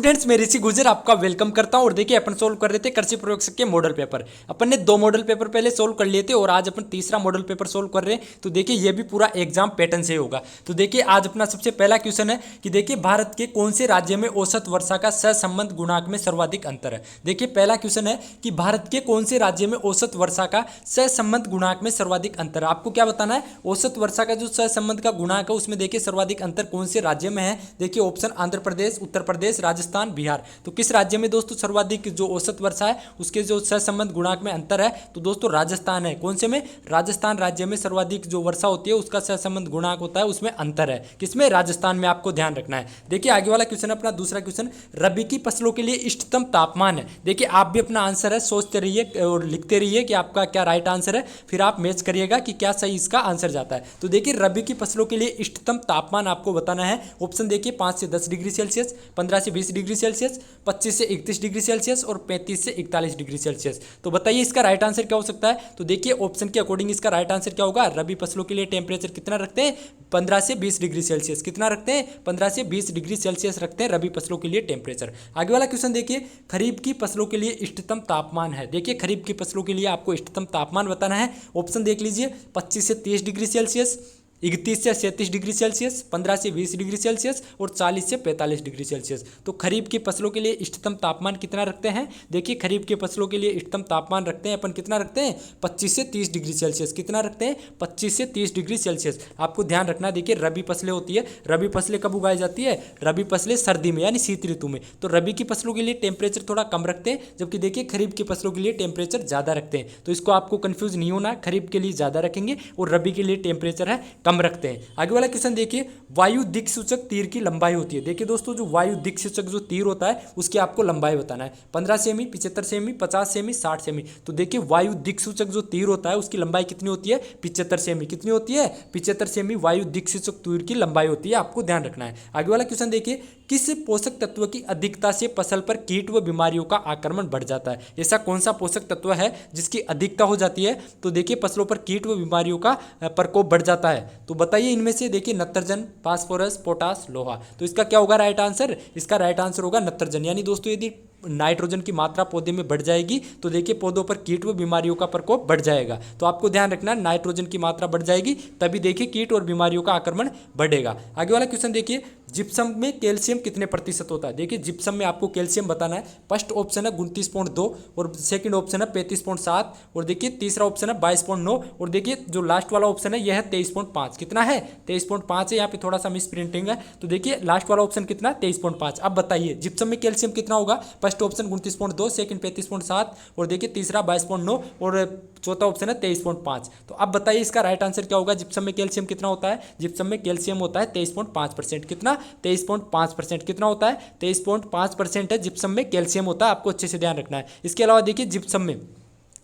Students, मैं ऋषि गुजर आपका वेलकम करता हूं। और देखिए, अपन सोल्व कर रहे थे कृषि प्रयोगशाला के मॉडल पेपर। अपन ने 2 मॉडल पेपर पहले सोल्व कर लिए थे और आज अपन तीसरा मॉडल पेपर सोल्व कर रहे हैं। तो देखिए, ये भी पूरा एग्जाम पैटर्न से होगा। तो देखिए, आज अपना सबसे पहला क्वेश्चन है कि देखिए, भारत के कौन से राज्य में औसत वर्षा का सहसंबंध गुणांक में सर्वाधिक अंतर है। देखिए, पहला क्वेश्चन है कि भारत के कौन से राज्य में औसत वर्षा का सहसंबंध गुणांक में सर्वाधिक अंतर है। आपको क्या बताना है, औसत वर्षा का जो सहसंबंध का गुणांक है उसमें देखिए सर्वाधिक अंतर कौन से राज्य में है। देखिए, ऑप्शन आंध्र प्रदेश, उत्तर प्रदेश, राजस्थान, बिहार। तो किस राज्य में दोस्तों सर्वाधिक जो औसत वर्षा है उसके जो सहसंबंध गुणांक में अंतर है, तो दोस्तों राजस्थान है। कौन से में? राजस्थान राज्य में सर्वाधिक जो वर्षा होती है उसका सहसंबंध गुणांक होता है, उसमें अंतर है। किसमें? राजस्थान में। आपको ध्यान रखना है। देखिए, आगे वाला क्वेश्चन अपना दूसरा क्वेश्चन, रबी की फसलों के लिए इष्टतम तापमान है। देखिए, आप भी अपना आंसर है सोचते रहिए और लिखते रहिए कि आपका क्या राइट आंसर है, फिर आप मैच करिएगा कि क्या सही इसका आंसर जाता है। तो देखिए, रबी की फसलों के लिए इष्टतम तापमान आपको बताना है। ऑप्शन देखिए, 5 से 10 डिग्री सेल्सियस, 15 से 20 डिग्री सेल्सियस, 25 से 31 डिग्री सेल्सियस और 35 से 41 डिग्री सेल्सियस। तो बताइए इसका राइट आंसर क्या हो सकता है। तो देखिए, ऑप्शन के अकॉर्डिंग इसका राइट आंसर क्या होगा। रबी फसलों के लिए टेम्परेचर कितना रखते हैं? 15 से 20 डिग्री सेल्सियस। कितना रखते हैं? 15 से 20 डिग्री सेल्सियस रखते हैं रबी फसलों के लिए टेम्परेचर। आगे वाला क्वेश्चन देखिए, खरीफ की फसलों के लिए इष्टतम तापमान है। देखिए, खरीफ की फसलों के लिए आपको इष्टतम तापमान बताना है। ऑप्शन देख लीजिए, 25 से 30 डिग्री सेल्सियस, 31 से 37 डिग्री सेल्सियस, 15 से 20 डिग्री सेल्सियस और 40 से 45 डिग्री सेल्सियस। तो खरीफ की फसलों के लिए इष्टतम तापमान कितना रखते हैं? देखिए, खरीफ की फसलों के लिए इष्टतम तापमान रखते हैं अपन, कितना रखते हैं? 25 से 30 डिग्री सेल्सियस। कितना रखते हैं? 25 से 30 डिग्री सेल्सियस। आपको ध्यान रखना, देखिए रबी फसलें होती है, रबी फसलें कब उगाई जाती है? रबी फसलें सर्दी में यानी शीत ऋतु में। तो रबी की फसलों के लिए टेम्परेचर थोड़ा कम रखते हैं, जबकि देखिए खरीफ की फसलों के लिए टेम्परेचर ज़्यादा रखते हैं। तो इसको आपको कन्फ्यूज नहीं होना, खरीफ के लिए ज़्यादा रखेंगे और रबी के लिए टेम्परेचर है कम रखते हैं। आगे वाला क्वेश्चन देखिए, वायु दिक्सूचक तीर की लंबाई होती है। देखिए दोस्तों, जो वायु दिक्सूचक जो तीर होता है उसकी आपको लंबाई बताना है। 15 सेमी, 75 सेमी, 50 सेमी, 60 सेमी। तो देखिए, वायु दिक्सूचक जो तीर होता है उसकी लंबाई कितनी होती है? 75 सेमी। कितनी होती है? 75 सेमी वायु दिक्सूचक तीर की लंबाई होती है। आपको ध्यान रखना है। आगे वाला क्वेश्चन देखिए, किस पोषक तत्व की अधिकता से फसल पर कीट व बीमारियों का आक्रमण बढ़ जाता है। ऐसा कौन सा पोषक तत्व है जिसकी अधिकता हो जाती है? तो देखिए, फसलों पर कीट व बीमारियों का प्रकोप बढ़ जाता है। तो बताइए इनमें से। देखिए, नत्रजन, फास्फोरस, पोटास, लोहा। तो इसका क्या होगा राइट आंसर? इसका राइट आंसर होगा नत्रजन। यानी दोस्तों, यदि नाइट्रोजन की मात्रा पौधे में बढ़ जाएगी तो देखिए पौधों पर कीट व बीमारियों का प्रकोप बढ़ जाएगा। तो आपको ध्यान रखना, नाइट्रोजन की मात्रा बढ़ जाएगी तभी देखिए कीट और बीमारियों का आक्रमण बढ़ेगा। आगे वाला क्वेश्चन देखिए, जिप्सम में कैल्शियम कितने प्रतिशत होता है। देखिए, जिप्सम में आपको कैल्शियम बताना है। फर्स्ट ऑप्शन है 29.2 और सेकंड ऑप्शन है 35.7 और देखिए तीसरा ऑप्शन है 22.9 और देखिए जो लास्ट वाला ऑप्शन है यह है 23.5। कितना है? 23.5 है। यहाँ पे थोड़ा सा मिस प्रिंटिंग है। तो देखिए, लास्ट वाला ऑप्शन कितना? 23.5। अब बताइए जिप्सम में कैल्शियम कितना होगा। फर्स्ट ऑप्शन 29.2, सेकंड 35.7 और देखिए तीसरा 22.9 और चौथा ऑप्शन है 23.5। तो अब बताइए इसका राइट आंसर क्या होगा। जिप्सम में कैल्शियम कितना होता है? जिप्सम में कैल्शियम होता है 23.5%। कितना? 23.5%। कितना होता है? 23.5% है जिप्सम में कैल्शियम होता है। आपको अच्छे से ध्यान रखना है। इसके अलावा देखिए,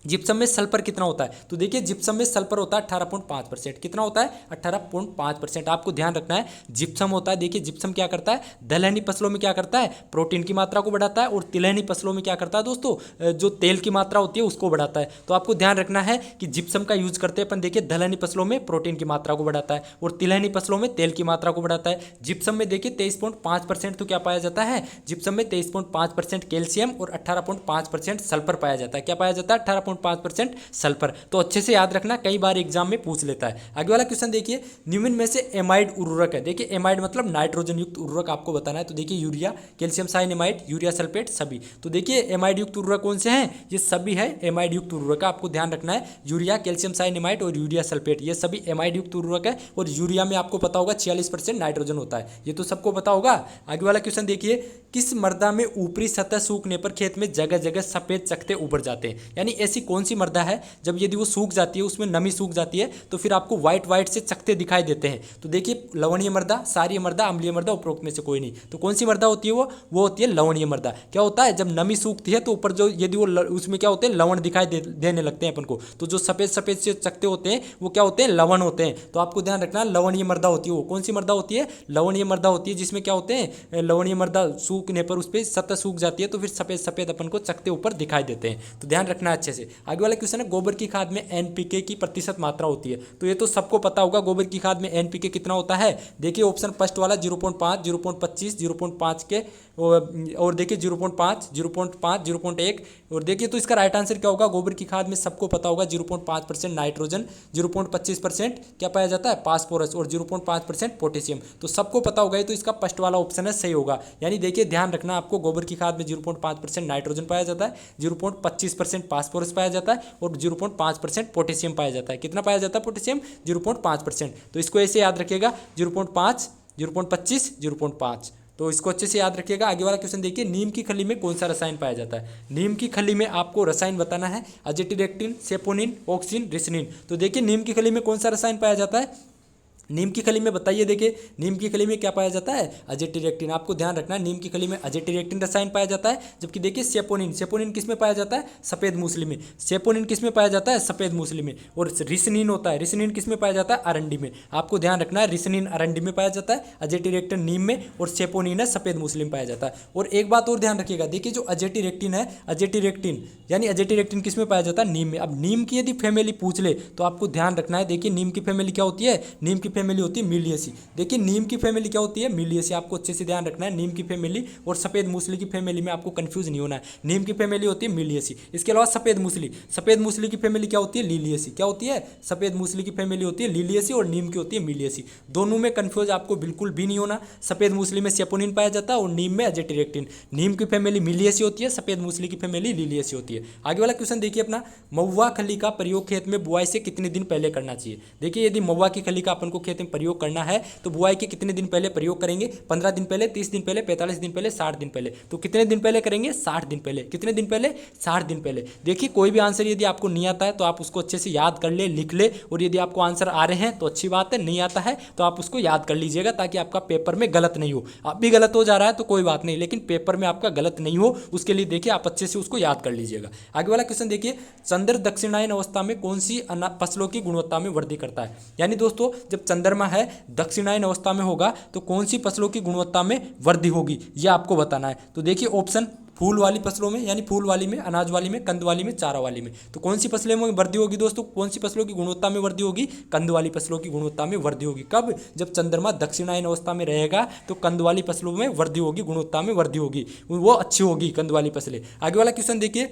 जिप्सम में सल्फर कितना होता है। तो देखिए, जिप्सम में सल्फर होता है 18.5%। कितना होता है? 18.5%। आपको ध्यान रखना है। जिप्सम होता है, देखिए जिप्सम क्या करता है? दलहनी फसलों में क्या करता है? प्रोटीन की मात्रा को बढ़ाता है और तिलहनी फसलों में क्या करता है दोस्तों? जो तेल की मात्रा होती है उसको बढ़ाता है। तो आपको ध्यान रखना है कि जिप्सम का यूज करते हैं अपन। देखिए, दलहनी फसलों में प्रोटीन की मात्रा को बढ़ाता है और तिलहनी फसलों में तेल की मात्रा को बढ़ाता है। जिप्सम में देखिए 23.5% तो क्या पाया जाता है? जिप्सम में 23.5% कैल्शियम और 18.5% सल्फर पाया जाता है। क्या पाया जाता है? 18.5% सल्फर। तो अच्छे से याद रखना, कई बार एग्जाम में पूछ लेता है। आगे वाला क्वेश्चन देखिए, निम्न में से एमाइड उर्वरक है। देखिए, एमाइड मतलब नाइट्रोजन युक्त उर्वरक आपको बताना है। तो देखिए, urea, calcium cyanamide, urea sulphate सभी। तो देखिए, एमाइड युक्त उर्वरक कौन से हैं? ये सभी है एमाइड युक्त उर्वरक। आपको ध्यान रखना है, यूरिया, कैल्शियम साइनेमाइड और यूरिया सल्फेट ये सभी एमाइड युक्त उर्वरक है। और यूरिया में आपको पता होगा 46% नाइट्रोजन होता है। ये तो सबको पता होगा। आगे वाला क्वेश्चन देखिए, किस मृदा में ऊपरी सतह सूखने पर खेत में जगह जगह सफेद चकते उभर जाते हैं। यानी ऐसी कौन सी मृदा है जब यदि वो सूख जाती है, उसमें नमी सूख जाती है तो फिर आपको व्हाइट से चकते दिखाई देते हैं। तो देखिए, लवणीय मृदा, क्षारीय मृदा, अम्लीय मृदा, उपरोक्त में से कोई नहीं। तो कौन सी मृदा होती है वो होती है लवणीय मृदा। क्या होता है? जब नमी सूखती है तो ऊपर जो यदि वो उसमें क्या होते हैं? लवण दिखाई देने लगते हैं अपन को। तो जो सफेद से चकते होते हैं वो क्या होते हैं? लवण होते हैं। तो आपको ध्यान रखना, लवणीय मृदा होती है। वो कौन सी मृदा होती है? लवणीय मृदा होती है, जिसमें क्या होते हैं? लवणीय मृदा सूखने पर उस पर सतह सूख जाती है तो फिर सफेद अपन को चकते ऊपर दिखाई देते हैं। तो ध्यान रखना अच्छे से। से। आगे वाला क्वेश्चन है गोबर की खाद में एनपीके की प्रतिशत मात्रा होती है। तो ये तो सबको पता होगा गोबर की खाद में एनपीके कितना होता है। देखिए ऑप्शन फर्स्ट वाला 0.5, 0.25, 0.5 के और देखिए 0.5, 0.5, 0.1 और देखिए तो इसका राइट आंसर क्या होगा। गोबर की खाद में सबको पता होगा 0.5% नाइट्रोजन, 0.25% क्या पाया जाता है फास्फोरस और 0.5% पोटेशियम। तो सबको पता होगा ये, तो इसका फर्स्ट वाला ऑप्शन है सही होगा। यानी देखिए ध्यान रखना आपको, गोबर की खाद में 0.5% नाइट्रोजन पाया जाता है, 0.25% फास्फोरस पाया जाता है और 0.5% पोटेशियम पाया जाता है। कितना पाया जाता है पोटेशियम? 0.5%। तो इसको ऐसे याद रखिएगा 0.5, 0.25, 0.5। तो इसको अच्छे से याद रखिएगा। आगे वाला क्वेश्चन देखिए, नीम की खली में कौन सा रसायन पाया जाता है। नीम की खली में आपको रसायन बताना है अजेटिरेक्टिन, सेपोनिन, ऑक्सिन, रिसनिन। तो देखिए नीम की खली में कौन सा रसायन पाया जाता है। नीम की खली में बताइए। देखिए नीम की खली में क्या पाया जाता है? अजेटिरेक्टिन। आपको ध्यान रखना है नीम की खली में अजेटिरेक्टिन रसायन पाया जाता है। जबकि देखिए सेपोनिन, सेपोनिन किस में पाया जाता है? सफ़ेद मूसली में। सेपोनिन किस में पाया जाता है? सफ़ेद मूसली में। और रिसनिन होता है, रिसनिन किस में पाया जाता है? अरंडी में। आपको ध्यान रखना है रिसनिन अरंडी में पाया जाता है, अजेटिरेक्टिन नीम में और सेपोनिन है सफ़ेद मूसली में पाया जाता है। और एक बात और ध्यान रखिएगा, देखिए जो अजेटिरेक्टिन है, अजेटिरेक्टिन यानी अजेटिरेक्टिन किस में पाया जाता है? नीम में। अब नीम की यदि फैमिली पूछ ले तो आपको ध्यान रखना है, देखिए नीम की फैमिली क्या होती है? नीम की फैमिली होती है मिलियसी। देखिए नीम की फैमिली क्या होती है? मिलियसी। आपको अच्छे से ध्यान रखना है, नीम की फैमिली और सफ़ेद मूसली की फैमिली में आपको कंफ्यूज नहीं होना है। नीम की फैमिली होती है मिलियसी। इसके अलावा सफ़ेद मूसली, सफ़ेद मूसली की फैमिली क्या होती है? लीलियसी। क्या होती है? सफ़ेद मूसली की फैमिली होती है लीलियसी और नीम की होती है मिलियसी। दोनों में कंफ्यूज आपको बिल्कुल भी नहीं होना। सफ़ेद मूसली में सेपोनिन पाया जाता है और नीम में अजेटिरेक्टिन। नीम की फैमिली मिलियसी होती है, सफ़ेद मूसली की फैमिली लीलियसी होती है। आगे वाला क्वेश्चन देखिए अपना, महुआ खली का प्रयोग खेत में बुआई से कितने दिन पहले करना चाहिए। देखिए यदि महुआ की खली का अपन को खेत में प्रयोग करना है तो बुआई के कितने दिन पहले प्रयोग करेंगे? 15 दिन पहले, 30 दिन पहले, 45 दिन पहले, 60 दिन पहले। तो कितने दिन पहले करेंगे? 60 दिन पहले। कितने दिन पहले? 60 दिन पहले। देखिए कोई भी आंसर यदि आपको नहीं आता है तो आप उसको अच्छे से याद कर ले, लिख ले। और यदि आपको आंसर आ रहे हैं तो अच्छी बात है, नहीं आता है तो आप उसको याद कर लीजिएगा ताकि आपका पेपर में गलत नहीं हो। अब भी गलत हो जा रहा है तो कोई बात नहीं, लेकिन पेपर में आपका गलत नहीं हो उसके लिए देखिए आप अच्छे से उसको याद कर लीजिएगा। आगे वाला क्वेश्चन देखिए, चंद्र दक्षिणायन अवस्था में कौन सी फसलों की गुणवत्ता में वृद्धि करता है। यानी दोस्तों जब चंद्रमा है दक्षिणायन अवस्था में होगा तो कौन सी फसलों की गुणवत्ता में वृद्धि होगी, यह आपको बताना है। तो देखिए ऑप्शन, फूल वाली फसलों में यानी फूल वाली में, अनाज वाली में, कंद वाली में, चारा वाली में। तो कौन सी फसलों में वृद्धि होगी दोस्तों? कौन सी फसलों की गुणवत्ता में वृद्धि होगी? कंद वाली फसलों की गुणवत्ता में वृद्धि होगी। कब? जब चंद्रमा दक्षिणायन अवस्था में रहेगा तो कंद वाली फसलों में वृद्धि होगी, गुणवत्ता में वृद्धि होगी, वो अच्छी होगी कंद वाली फसलें। आगे वाला क्वेश्चन देखिए,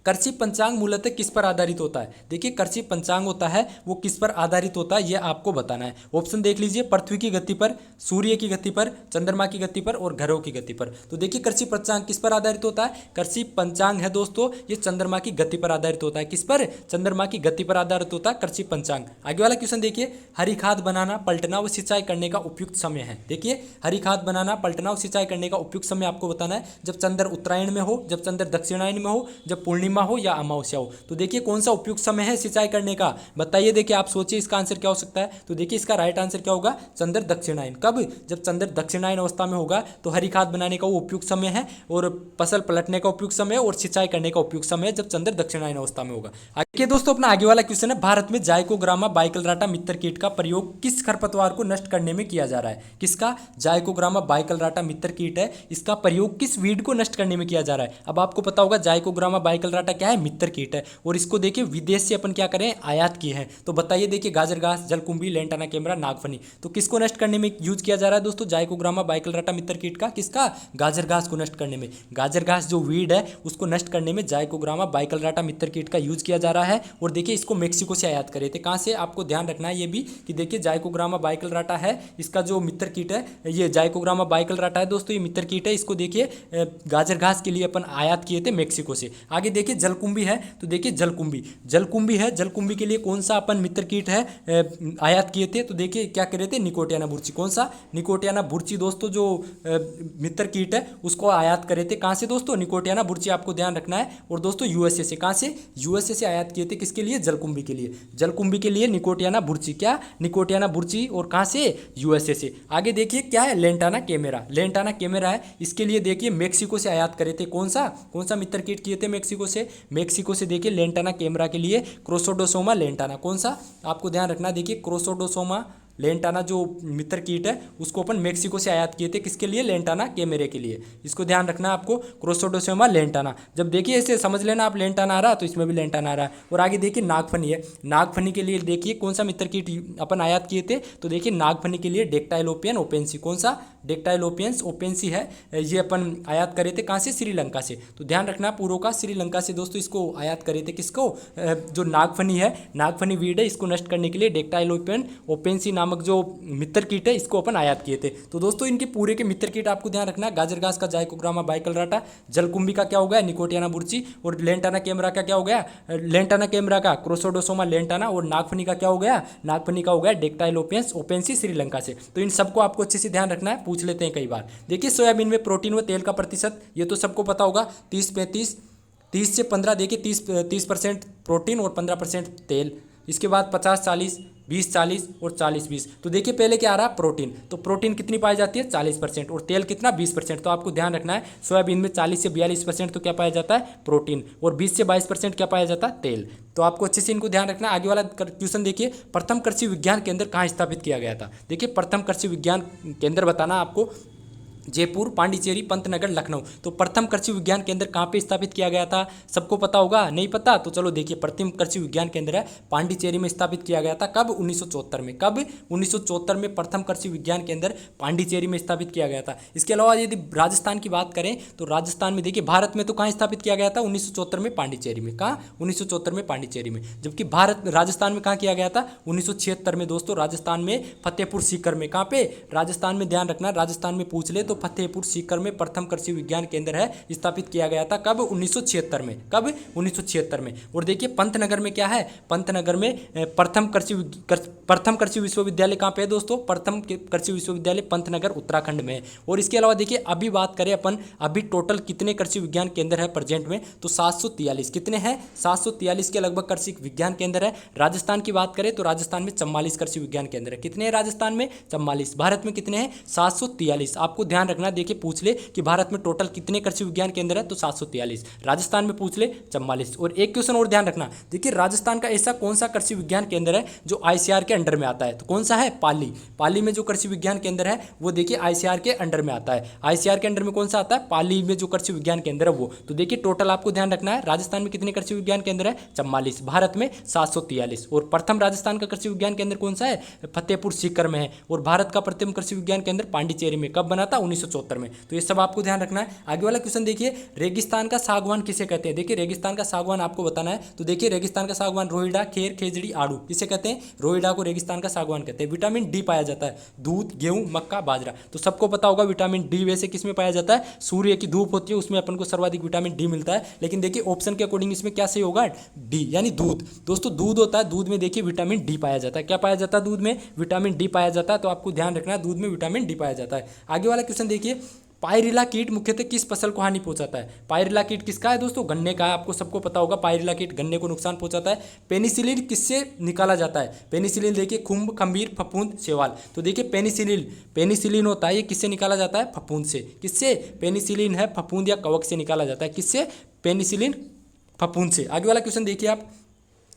कृषि पंचांग मूलतः किस पर आधारित होता है। देखिए कृषि पंचांग होता है वो किस पर आधारित होता है यह आपको बताना है। ऑप्शन देख लीजिए, पृथ्वी की गति पर, सूर्य की गति पर, चंद्रमा की गति पर और ग्रहों की गति पर। तो देखिए कृषि पंचांग किस पर आधारित होता है? कृषि पंचांग है दोस्तों ये चंद्रमा की गति पर आधारित होता है। किस पर? चंद्रमा की गति पर आधारित होता है कृषि पंचांग। आगे वाला क्वेश्चन देखिए, हरी खाद बनाना, पलटना व सिंचाई करने का उपयुक्त समय है। देखिए हरी खाद बनाना, पलटना व सिंचाई करने का उपयुक्त समय आपको बताना है। जब चंद्र उत्तरायण में हो, जब चंद्र दक्षिणायन में हो, जब पूर्णिमा हो या अमावस्या हो। तो देखिए कौन सा उपयुक्त समय है सिंचाई करने का, बताइए। देखिए आप सोचिए इसका आंसर क्या हो सकता है। तो देखिए इसका राइट आंसर क्या होगा? चंद्र दक्षिणायन। कब? जब चंद्र दक्षिणायन अवस्था में होगा तो हरी खाद बनाने का वो उपयुक्त समय है और फसल पलटने का उपयुक्त समय और सिंचाई करने का उपयुक्त समय है जब चंद्र दक्षिणायन अवस्था में होगा। देखिए दोस्तों अपना आगे वाला क्वेश्चन है, भारत में जाइकोग्रामा बाइकलराटा मित्र कीट का प्रयोग किस खरपतवार को नष्ट करने में किया जा रहा है। किसका? जाइकोग्रामा बाइकलराटा मित्र कीट है, इसका प्रयोग किस वीड को नष्ट करने में किया जा रहा है। अब आपको पता होगा जाइकोग्रामा बाइकलराटा क्या है? मित्र कीट है और इसको देखिए विदेश से अपन क्या करें? आयात किए हैं। तो बताइए देखिए गाजर घास, जलकुंभी, लेंटाना कैमरा, नागफनी। तो किसको नष्ट करने में यूज किया जा रहा है दोस्तों? जाइकोग्रामा बाइकलराटा मित्र कीट का। किसका? गाजर घास को नष्ट करने में। गाजर घास जो वीड है उसको नष्ट करने में जाइकोग्रामा बाइकलराटा मित्र कीट का यूज किया जा रहा है। और देखिए इसको मेक्सिको से आयात करे थे। कहाँ से? आपको ध्यान रखना है ये भी कि देखिए जाइकोग्रामा बाइकलराटा है, इसका जो मित्र कीट है ये जाइकोग्रामा बाइकलराटा है दोस्तों, ये मित्र कीट है। इसको देखिए गाजर घास के लिए अपन आयात किए थे मेक्सिको से। आगे देखिए जलकुंभी है, तो देखिए जलकुंभी, जलकुंभी है, जलकुंभी के लिए कौन सा अपन मित्र कीट है आयात किए थे। तो देखिए क्या करे थे? निकोटियाना बुर्ची। कौन सा? निकोटियाना बुर्ची दोस्तों जो मित्र कीट है उसको आयात करे थे। कहाँ से दोस्तों? निकोटियाना बुर्ची, आपको ध्यान रखना है। और दोस्तों यूएसए से। कहाँ से? यूएसए से आयात किए थे। किसके लिए? जलकुंभी के लिए। जलकुंभी के लिए निकोटियाना बुर्ची। क्या? निकोटियाना बुर्ची। और कहाँ से? यूएसए से। आगे देखिए क्या है? Lantana camera. लेंटाना कैमेरा है, इसके लिए देखिए मेक्सिको से आयात करे थे। कौन सा? कौन सा मित्र कीट किए थे मेक्सिको से? मेक्सिको से देखिए लेंटाना कैमरा के लिए क्रोसोडोसोमा लेंटाना। कौन सा? आपको ध्यान रखना, देखिए क्रोसोडोसोमा लेंटाना जो मित्र कीट है उसको अपन मेक्सिको से आयात किए थे, किसके लिए? लेंटाना कैमेरे के लिए। इसको ध्यान रखना है आपको, क्रोसोडोसोमा लेंटाना। जब देखिए इसे समझ लेना आप, लेंटाना आ रहा तो इसमें भी लेंटाना आ रहा है। और आगे देखिए नागफनी है, नागफनी के लिए देखिए कौन सा मित्र कीट अपन आयात किए थे, तो देखिए नागफनी के लिए डेक्टाइलोपियन ओपेंसी, कौन सा? डेक्टाइलोपियंस ओपेंसी है, ये अपन आयात करे थे कहाँ से? श्रीलंका से। तो ध्यान रखना पूर्व का श्रीलंका से दोस्तों इसको आयात करे थे, किसको? जो नागफनी है, नागफनी वीड है, इसको नष्ट करने के लिए डेक्टाइलोपियन ओपेंसी नामक जो मित्र कीट है इसको अपन आयात किए थे। तो दोस्तों इनके पूरे के मित्र कीट आपको ध्यान रखना है, गाजर घास का जाइकोग्रामा बाइकलराटा, जलकुंभी का क्या हो गया? निकोटियाना बुर्ची, और लेंटाना कैमरा का क्या हो गया? लेंटाना कैमरा का क्रोसोडोसोमा लेंटाना, और नागफनी का क्या हो गया? नागफनी का हो गया डेक्टाइलोपियंस ओपेंसी श्रीलंका से। तो इन सबको आपको अच्छे से ध्यान रखना है, पूछ लेते हैं कई बार। देखिए सोयाबीन में प्रोटीन व तेल का प्रतिशत, ये तो सबको पता होगा, 30-35, 30 से 15, देखिए 30% प्रोटीन और 15% तेल। इसके बाद 50-40, 20-40 और 40-20। तो देखिए पहले क्या आ रहा है? प्रोटीन। तो प्रोटीन कितनी पाई जाती है? 40%, और तेल कितना? 20%। तो आपको ध्यान रखना है सोयाबीन में 40 से 42% तो क्या पाया जाता है? प्रोटीन, और 20 से 22% क्या पाया जाता है? तेल। तो आपको अच्छे से इनको ध्यान रखना है। आगे वाला क्वेश्चन देखिए, प्रथम कृषि विज्ञान केंद्र कहाँ स्थापित किया गया था? देखिए प्रथम कृषि विज्ञान केंद्र बताना आपको, जयपुर, पांडिचेरी, पंतनगर, लखनऊ। तो प्रथम कृषि विज्ञान केंद्र कहाँ पे स्थापित किया गया था? सबको पता होगा, नहीं पता तो चलो देखिए, प्रथम कृषि विज्ञान केंद्र है पांडिचेरी में स्थापित किया गया था। कब? 1974 में। कब? 1974 में प्रथम कृषि विज्ञान केंद्र पांडिचेरी में स्थापित किया गया था। इसके अलावा यदि राजस्थान की बात करें तो राजस्थान में देखिए, भारत में तो कहाँ स्थापित किया गया था? 1974 में पांडिचेरी में। कहाँ? 1974 में पांडिचेरी में। जबकि भारत राजस्थान में कहाँ किया गया था? 1976 में दोस्तों, राजस्थान में फतेहपुर सीकर में। कहाँ पे? राजस्थान में। ध्यान रखना, राजस्थान में पूछ ले तो फतेहपुर सीकर में प्रथम कृषि विज्ञान केंद्र है, स्थापित किया गया था। कब? 1976 में। कब? 1976 में। और देखिए पंतनगर में क्या है? पंतनगर में प्रथम कृषि विश्वविद्यालय कहाँ पे है दोस्तों? प्रथम कृषि विश्वविद्यालय पंतनगर उत्तराखंड में है। और इसके अलावा देखिए अभी बात करें अपन, अभी टोटल कितने कृषि विज्ञान केंद्र है प्रेजेंट में? तो 743। कितने हैं? 743 के लगभग कृषि विज्ञान केंद्र है। राजस्थान की बात करें तो राजस्थान में 44 कृषि विज्ञान केंद्र है। कितने हैं राजस्थान में? 44। भारत में कितने हैं? 743। आपको ध्यान रखना, देखिए पूछ ले कि भारत में टोटल कितने कृषि विज्ञान केंद्र है, तो 743। राजस्थान में पूछ ले 44। और एक क्वेश्चन और ध्यान रखना, देखिए राजस्थान का ऐसा कौन सा कृषि विज्ञान केंद्र है जो आईसीआर के अंडर में आता है? तो कौन सा है? पाली। पाली में जो कृषि विज्ञान केंद्र है वो देखिए आईसीआर के अंडर में आता है। आईसीआर के अंडर में कौन सा आता है? पाली में जो कृषि विज्ञान केंद्र है वो। तो देखिए टोटल आपको ध्यान रखना है, राजस्थान में कितने कृषि विज्ञान केंद्र है? 44। भारत में 743। और प्रथम राजस्थान का कृषि विज्ञान केंद्र कौन सा है? फतेहपुर सीकर में है। और भारत का प्रथम कृषि विज्ञान केंद्र पांडिचेरी में। कब बना था? 1974 में। तो ये सब आपको ध्यान रखना है। आगे वाला क्वेश्चन देखिए, रेगिस्तान का सागवान किसे कहते हैं? देखिए रेगिस्तान का सागवान आपको बताना है। तो देखिए रेगिस्तान का सागवान रोहिड़ा, खेर, खेजड़ी, आड़ू, किसे कहते हैं? रोहिड़ा को रेगिस्तान का सागवान कहते हैं। विटामिन डी पाया जाता है दूध, गेहूं, मक्का, बाजरा। तो सबको पता होगा विटामिन डी वैसे किस में पाया जाता है? सूर्य की धूप होती है उसमें अपन को सर्वाधिक विटामिन डी मिलता है। लेकिन देखिए ऑप्शन के अकॉर्डिंग इसमें क्या सही होगा? डी, यानी दूध। दोस्तों दूध होता है, दूध में देखिए विटामिन डी पाया जाता है। क्या पाया जाता है? दूध में विटामिन डी पाया जाता है। तो आपको ध्यान रखना है दूध में विटामिन डी पाया जाता है। आगे वाला क्वेश्चन देखिए, पायरिला कीट मुख्यतः किस फसल को हानि पहुंचाता है? पायरिला कीट किसका है दोस्तों? गन्ने का है। आपको सबको पता होगा पायरिला कीट गन्ने को नुकसान पहुंचाता है। पेनिसिलिन किससे निकाला जाता है? पेनिसिलिन देखिए खुम्ब, खंबीर, फफूंद, शैवाल। तो देखिए पेनिसिलिन होता है, ये किससे निकाला जाता है? फफूंद से। किससे? पेनिसिलिन है फफूंद या कवक से निकाला जाता है। किससे? पेनिसिलिन, फफूंद से। आगे वाला क्वेश्चन देखिए आप,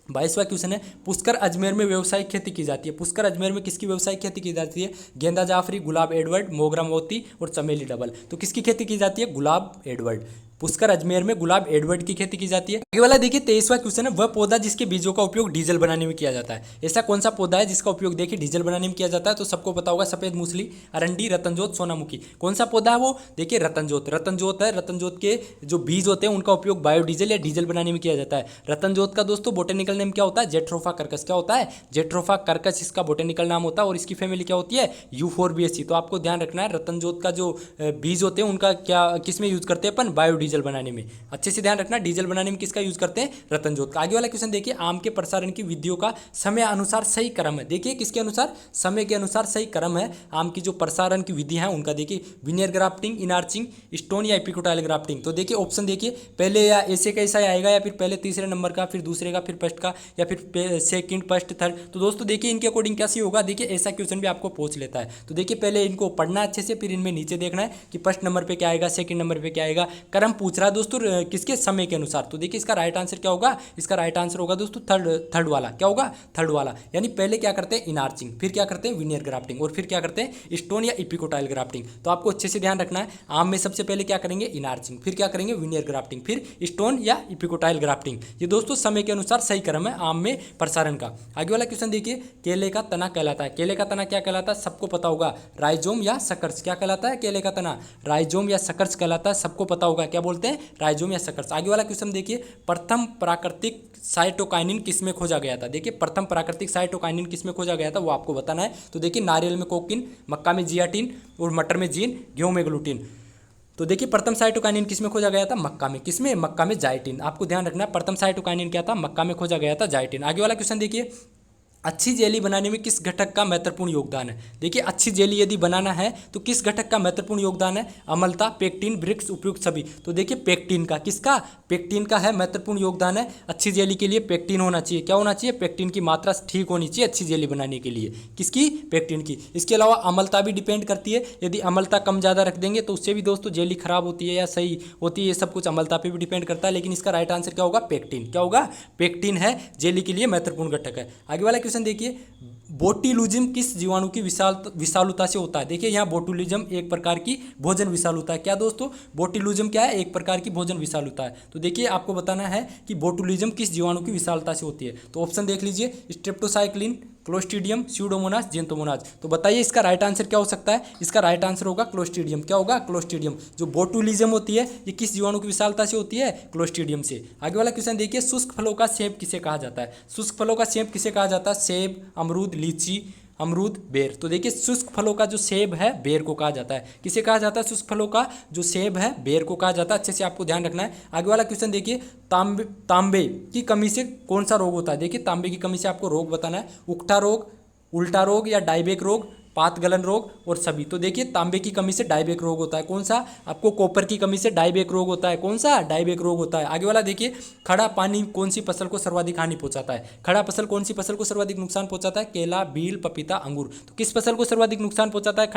22वां क्वेश्चन है, पुष्कर अजमेर में व्यावसायिक खेती की जाती है। पुष्कर अजमेर में किसकी व्यावसायिक खेती की जाती है? गेंदा जाफरी, गुलाब एडवर्ड, मोगरा मोती और चमेली डबल। तो किसकी खेती की जाती है? गुलाब एडवर्ड। पुष्कर अजमेर में गुलाब एडवर्ड की खेती की जाती है। आगे वाला देखिए 23वां क्वेश्चन है, वह पौधा जिसके बीजों का उपयोग डीजल बनाने में किया जाता है। ऐसा कौन सा पौधा है जिसका उपयोग देखिए डीजल बनाने में किया जाता है? तो सबको पता होगा सफेद मूसली, अरंडी, रतनजोत, सोनामुखी। कौन सा पौधा है वो? देखिए रतनजोत। रतनजोत है, रतनजोत के जो बीज होते हैं उनका उपयोग बायोडीजल या डीजल बनाने में किया जाता है। रतनजोत का दोस्तों बोटेनिकल नेम क्या होता है? Jatropha Kirkus. क्या होता है? जेट्रोफा कर्कस इसका बोटेनिकल नाम होता है। और इसकी फैमिली क्या होती है? यूफोरबिएसी। तो आपको ध्यान रखना है रतनजोत का जो बीज होते हैं उनका क्या किस में यूज करते हैं अपन? बायोडीजल बनाने में। अच्छे से ध्यान रखना, डीजल बनाने में किसका यूज करते हैं? रतनजोत का। आगे वाला क्वेश्चन देखिए, आम के प्रसारण की विधियों का समय अनुसार सही क्रम है। देखिए किसके अनुसार? समय के अनुसार सही क्रम है। आम की जो प्रसारण की विधि है उनका देखिए विनियर ग्राफ्टिंग, इनार्चिंग, स्टोन या एपिकोटाइल ग्राफ्टिंग। तो देखिए ऑप्शन देखिए, पहले या ऐसे कैसा आएगा, या फिर पहले तीसरे नंबर का, फिर दूसरे का, फिर फर्स्ट का, या फिर सेकंड, फर्स्ट, थर्ड। तो दोस्तों देखिए इनके अकॉर्डिंग क्या सही होगा? देखिए ऐसा क्वेश्चन भी आपको पूछ लेता है। तो देखिए पहले इनको पढ़ना अच्छे से, फिर इनमें नीचे देखना है कि फर्स्ट नंबर पे क्या आएगा, सेकंड नंबर पे क्या आएगा। क्रम पूछ रहा है दोस्तों किसके समय के अनुसार। तो देखिए इसका राइट आंसर क्या होगा, इसका राइट आंसर होगा दोस्तों थर्ड वाला। क्या होगा, थर्ड वाला। यानी पहले क्या करते हैं, इनार्चिंग, फिर क्या करते हैं, विनियर ग्राफ्टिंग, और फिर क्या करते हैं, स्टोन या इपिकोटाइल ग्राफ्टिंग। तो आपको अच्छे से ध्यान रखना है, आम में सबसे पहले क्या करेंगे, इनार्चिंग, फिर क्या करेंगे, विनियर ग्राफ्टिंग, फिर स्टोन या इपिकोटाइल ग्राफ्टिंग। ये दोस्तों समय के अनुसार सही क्रम है आम में प्रसारण का। आगे वाला क्वेश्चन देखिए, केले का तना कहलाता है, केले का तना क्या कहलाता है, सबको पता होगा, राइजोम या सकर्स। क्या कहलाता है केले का तना, राइजोम या सकर्स कहलाता है, सबको पता होगा, क्या बोलते हैं, राइजोम या सकर्स। आगे वाला क्वेश्चन देखिए, प्रथम प्राकृतिक साइटोकाइनिन किसमें खोजा गया था। देखिए प्रथम प्राकृतिक साइटोकाइनिन किसमें खोजा गया था वो आपको बताना है। तो देखिए नारियल में कोकिन, मक्का में जियाटिन, और मटर में जीन, गेहूं में ग्लूटिन। तो देखिए प्रथम साइटोकाइनिन किसमें खोजा गया था, मक्का में। किसमें, मक्का में जाइटिन। आपको ध्यान रखना है प्रथम साइटोकाइनिन क्या था, मक्का में खोजा गया था, जाइटिन। आगे वाला क्वेश्चन देखिए, अच्छी जेली बनाने में किस घटक का महत्वपूर्ण योगदान है। देखिए अच्छी जेली यदि बनाना है तो किस घटक का महत्वपूर्ण योगदान है, अम्लता, पेक्टिन, ब्रिक्स, उपयुक्त सभी। तो देखिए पेक्टिन का, किसका, पेक्टिन का है महत्वपूर्ण योगदान है। अच्छी जेली के लिए पेक्टिन होना चाहिए, क्या होना चाहिए, पेक्टिन की मात्रा ठीक होनी चाहिए अच्छी जेली बनाने के लिए। किसकी, पेक्टिन की। इसके अलावा अम्लता भी डिपेंड करती है, यदि अम्लता कम ज़्यादा रख देंगे तो उससे भी दोस्तों जेली खराब होती है या सही होती है, ये सब कुछ अम्लता पे भी डिपेंड करता है। लेकिन इसका राइट आंसर क्या होगा, पेक्टिन। क्या होगा, पेक्टिन है जेली के लिए महत्वपूर्ण घटक है। आगे वाला क्वेश्चन देखिए, बोट्युलिज्म किस जीवाणु की विषालुता से होता है। देखिए यहाँ बोट्युलिज्म एक प्रकार की भोजन विषालुता है। क्या दोस्तों, बोट्युलिज्म क्या है, एक प्रकार की भोजन विषालुता है। तो देखिए आपको बताना है कि बोट्युलिज्म किस जीवाणु की विषालुता से होती है। तो ऑप्शन देख लीजिए, स्ट्रेप्टोसाइक्लिन, क्लोस्ट्रीडियम, स्यूडोमोनास, जेंतोमोनास। तो बताइए इसका राइट आंसर क्या हो सकता है, इसका राइट आंसर होगा क्लोस्ट्रीडियम। क्या होगा, क्लोस्ट्रीडियम। जो बोट्युलिज्म होती है ये किस जीवाणु की विशालता से होती है, क्लोस्ट्रीडियम से। आगे वाला क्वेश्चन देखिए, शुष्क फलों का सेब किसे कहा जाता है। शुष्क फलों का सेब किसे कहा जाता है, सेब, अमरूद, लीची, अमरूद, बेर। तो देखिए शुष्क फलों का जो सेब है बेर को कहा जाता है। किसे कहा जाता है, शुष्क फलों का जो सेब है बेर को कहा जाता है। अच्छे से आपको ध्यान रखना है। आगे वाला क्वेश्चन देखिए, तांबे की कमी से कौन सा रोग होता है। देखिए तांबे की कमी से आपको रोग बताना है, उकठा रोग, उल्टा रोग या डायबेक रोग, पात गलन रोग और सभी। तो देखिए तांबे की कमी से डायबेक रोग होता है, कौन सा, आपको कॉपर की कमी से डायबेक रोग होता है, कौन सा, डायबेक रोग होता है। आगे वाला देखिए, खड़ा पानी कौन सी फसल को सर्वाधिक हानि पहुंचाता है। खड़ा फसल कौन सी फसल को सर्वाधिक नुकसान पहुंचाता है, केला, बील, पपीता, अंगूर। तो किस फसल को सर्वाधिक नुकसान पहुंचाता है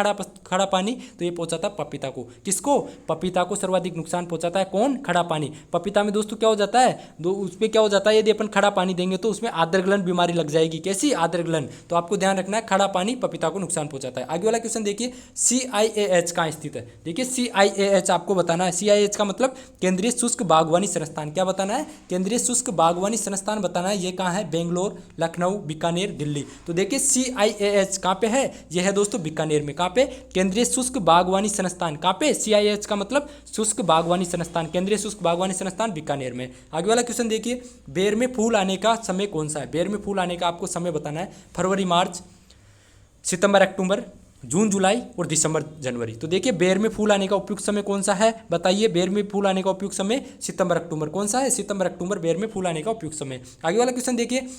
खड़ा पानी, तो ये पहुंचाता है पपीता को। किसको, पपीता को सर्वाधिक नुकसान पहुंचाता है कौन, खड़ा पानी। पपीता में दोस्तों क्या हो जाता है, उस पर क्या हो जाता है, यदि अपन खड़ा पानी देंगे तो उसमें आद्रगलन बीमारी लग जाएगी। कैसी, आद्रगलन। तो आपको ध्यान रखना है, खड़ा पानी पपीता को नुकसान पहुंचाता है। आगे वाला क्वेश्चन देखिए, CIAH कहाँ स्थित है। देखिए CIAH आपको बताना है, CIAH का मतलब केंद्रीय शुष्क बागवानी संस्थान। क्या बताना है, केंद्रीय शुष्क बागवानी संस्थान बताना है। ये कहाँ है, बेंगलोर, लखनऊ, बीकानेर, दिल्ली। तो देखिए CIAH कहाँ पे है, ये है दोस्तों बीकानेर में। कहाँ पे, केंद्रीय शुष्क बागवानी संस्थान। कहाँ पे, CIAH का मतलब शुष्क बागवानी संस्थान, केंद्रीय शुष्क बागवानी संस्थान बीकानेर में। आगे वाला क्वेश्चन देखिए, बेर में फूल आने का समय कौन सा है। बेर में फूल आने का आपको समय बताना है, फरवरी मार्च, सितंबर अक्टूबर, जून जुलाई और दिसंबर जनवरी। तो देखिए बेर में फूल आने का उपयुक्त समय कौन सा है, बताइए। बेर में फूल आने का उपयुक्त समय सितंबर अक्टूबर। कौन सा है, सितंबर अक्टूबर बेर में फूल आने का उपयुक्त समय। आगे वाला क्वेश्चन देखिए,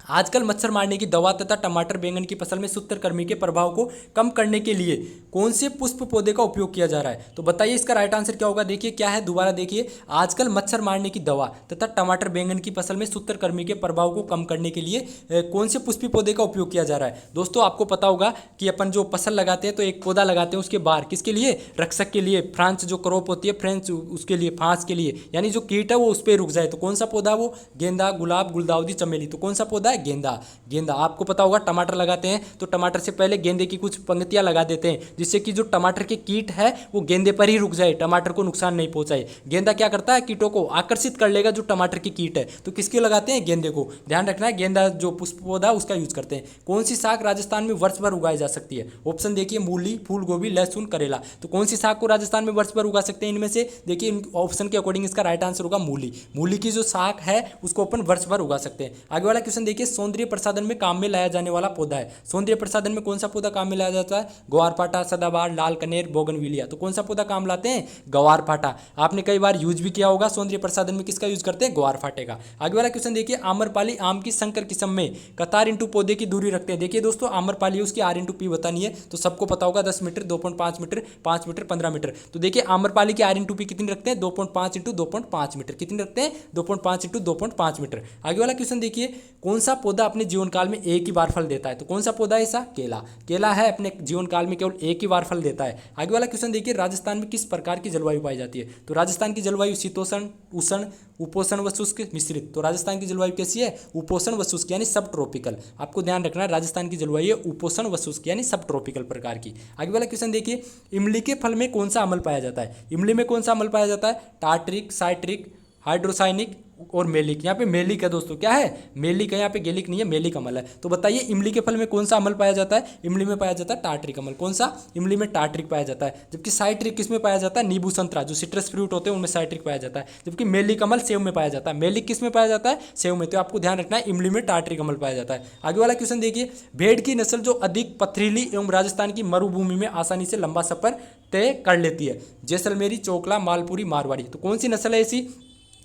आजकल मच्छर मारने की दवा तथा टमाटर बैंगन की फसल में सूत्रकृमि के प्रभाव को कम करने के लिए कौन से पुष्प पौधे का उपयोग किया जा रहा है। तो बताइए इसका राइट आंसर क्या होगा। देखिए क्या है, दोबारा देखिए, आजकल मच्छर मारने की दवा तथा टमाटर बैंगन की फसल में सूत्रकृमि के प्रभाव को कम करने के लिए कौन से पुष्पी पौधे का उपयोग किया जा रहा है। दोस्तों आपको पता होगा कि अपन जो फसल लगाते हैं तो एक पौधा लगाते हैं, उसके बाहर किसके लिए, रक्षक के लिए, फ्रांस जो क्रॉप होती है फ्रेंच, उसके लिए, फांस के लिए, यानी जो कीट है वो उस पर रुक जाए। तो कौन सा पौधा, वो गेंदा, गुलाब, गुलदाउदी, चमेली। तो कौन सा पौधा, गेंदा। गेंदा आपको पता होगा, टमाटर लगाते हैं तो टमाटर से पहले गेंदे की कुछ पंक्तियां लगा देते हैं, जिससे कि जो टमाटर के कीट है वो गेंदे पर ही रुक जाए, टमाटर को नुकसान नहीं पहुंचाए। गेंदा क्या करता है, कीटों को आकर्षित कर लेगा जो टमाटर की कीट है। तो किसके लगाते हैं, गेंदे को। ध्यान रखना है, गेंदा जो पुष्प पौधा उसका यूज करते हैं। कौन सी साग राजस्थान में वर्ष भर उगाई जा सकती है। ऑप्शन देखिए, मूली, फूल गोभी, लहसुन, करेला। तो कौन सी साग को राजस्थान में वर्ष भर उगा सकते हैं इनमें से। देखिए ऑप्शन के अकॉर्डिंग इसका राइट आंसर होगा मूली। मूली की जो साग है उसको अपन वर्ष भर उगा सकते हैं। आगे वाला क्वेश्चन देखिए, सौंदर्य प्रसाधन में काम में लाया जाने वाला पौधा है। सौंदर्य प्रसाधन में कौन सा पौधा काम में लाया जाता है, ग्वारपाठा, सदाबहार, लाल कनेर, बोगनविलिया। तो कौन सा पौधा काम लाते हैं, ग्वारपाठा। आपने कई बार यूज भी किया होगा, सौंदर्य प्रसाधन में किसका यूज करते हैं, ग्वारपाठे का। आगे वाला क्वेश्चन देखिए, आम्रपाली आम की संकर किस्म में कतार इंटू पौधे की दूरी रखते हैं। देखिए दोस्तों आम्रपाली उसकी R इंटू P बतानी है, तो सबको पता होगा 10 मीटर, 2.5 मीटर, 5 मीटर, 15 मीटर। तो देखिए आम्रपाली की R इंटू P कितनी रखते हैं, 2.5 इंटू 2.5 मीटर। कितनी रखते हैं, 2.5 इंटू 2.5 मीटर। आगे वाला क्वेश्चन देखिए, कौन सा सा पौधा अपने जीवन काल में एक ही बार फल देता है? तो कौन सा पौधा है ऐसा? केला। केला है अपने जीवन काल में केवल एक ही बार फल देता है। आगे वाला क्वेश्चन देखिए, राजस्थान में किस प्रकार की जलवायु पाई जाती है? तो राजस्थान की जलवायु शीतोष्ण, उष्ण, उपोष्ण व शुष्क मिश्रित। तो राजस्थान की जलवायु कैसी है? उपोष्ण व शुष्क यानी सब ट्रॉपिकल। आपको ध्यान रखना है राजस्थान की जलवायु उपोष्ण व शुष्क यानी सब ट्रॉपिकल प्रकार की। आगे वाला क्वेश्चन देखिए, इमली के फल में कौन सा अम्ल पाया जाता है? इमली में कौन सा अम्ल पाया जाता है? टार्ट्रिक, साइट्रिक, हाइड्रोसाइनिक और मेलिक। यहाँ पे मेलिक है दोस्तों, क्या है? मेलिक है, यहाँ पे गेलिक नहीं है, मेलिक अम्ल है। तो बताइए इमली के फल में कौन सा अम्ल पाया जाता है? इमली में पाया जाता है टार्ट्रिक अम्ल। कौन सा? इमली में टार्ट्रिक पाया जाता है। जबकि साइट्रिक किस में पाया जाता है? नींबू संतरा, जो सिट्रस फ्रूट होते हैं उनमें साइट्रिक पाया जाता है। जबकि मेलिक अम्ल सेव में पाया जाता है। मेलिक किस में पाया जाता है? सेव में। तो आपको ध्यान रखना है इमली में टार्ट्रिक अम्ल पाया जाता है। आगे वाला क्वेश्चन देखिए, भेड़ की नस्ल जो अधिक पथरीली एवं राजस्थान की मरुभूमि में आसानी से लंबा सफर तय कर लेती है? जैसलमेरी, चोकला, मालपुरी, मारवाड़ी। तो कौन सी नस्ल है ऐसी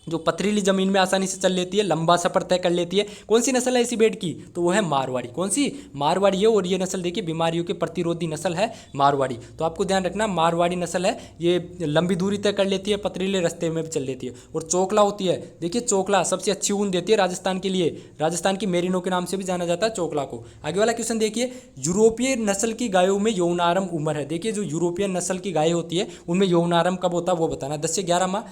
जो पथरीली जमीन में आसानी से चल लेती है, लंबा सफर तय कर लेती है? कौन सी नस्ल है ऐसी भेड़ की? तो वो है मारवाड़ी। कौन सी? मारवाड़ी है। और ये नस्ल देखिए बीमारियों के प्रतिरोधी नस्ल है मारवाड़ी। तो आपको ध्यान रखना मारवाड़ी नस्ल है, ये लंबी दूरी तय कर लेती है, पथरीले रास्ते में भी चल लेती है। और चोकला होती है, देखिए चोकला सबसे अच्छी ऊन देती है राजस्थान के लिए, राजस्थान की मेरिनो के नाम से भी जाना जाता है चोकला को। आगे वाला क्वेश्चन देखिए, यूरोपीय नस्ल की गायों में यौनारंभ उम्र है? देखिए जो यूरोपियन नस्ल की गाय होती है उनमें यौनारंभ कब होता है वो बताना। 10 से 11 माह,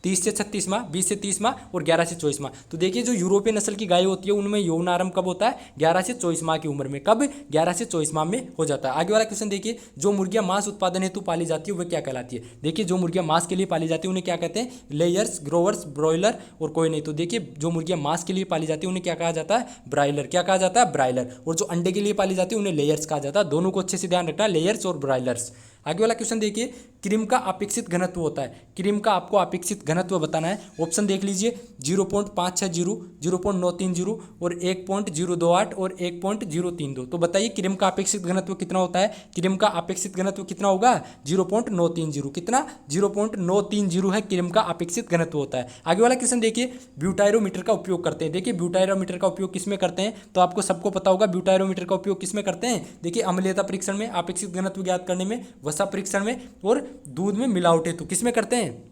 30 से 36 माह, 20 से 30 माह और 11 से 24 माह। तो देखिए जो यूरोपीय नस्ल की गाय होती है उनमें यौनारंभ कब होता है? 11 से 24 माह की उम्र में। कब? 11 से 24 माह में हो जाता है। आगे वाला क्वेश्चन देखिए, जो मुर्गियां मांस उत्पादन हेतु पाली जाती है वह क्या कहलाती है? देखिए जो मुर्गियां मांस के लिए पाली जाती है उन्हें क्या कहते हैं? लेयर्स, ग्रोवर्स, ब्रॉयलर और कोई नहीं। तो देखिए जो मुर्गियां मांस के लिए पाली जाती है उन्हें क्या कहा जाता है? ब्रायलर। क्या कहा जाता है? ब्रायलर। और जो अंडे के लिए पाली जाती है उन्हें लेयर्स कहा जाता है। दोनों को अच्छे से ध्यान रखना, लेयर्स और ब्रायलर्स। आगे वाला क्वेश्चन देखिए, क्रीम का अपेक्षित घनत्व होता है। क्रीम का आपको अपेक्षित घनत्व बताना है। ऑप्शन देख लीजिए, 0.560, 0.930 और 1.028 और 1.032। तो बताइए क्रीम का अपेक्षित घनत्व कितना होता है? क्रीम का अपेक्षित घनत्व कितना होगा? 0.930। कितना? 0.930 है क्रीम का अपेक्षित घनत्व होता है। आगे वाला क्वेश्चन देखिए, ब्यूटायरोमीटर का उपयोग करते हैं। देखिए ब्यूटायरोमीटर का उपयोग किसमें करते हैं? तो आपको सबको पता होगा ब्यूटायरोमीटर का उपयोग किसमें करते हैं। देखिए अम्लीयता परीक्षण में, अपेक्षित घनत्व ज्ञात करने में, वसा परीक्षण में और दूध में मिलावट हेतु किसमें करते हैं?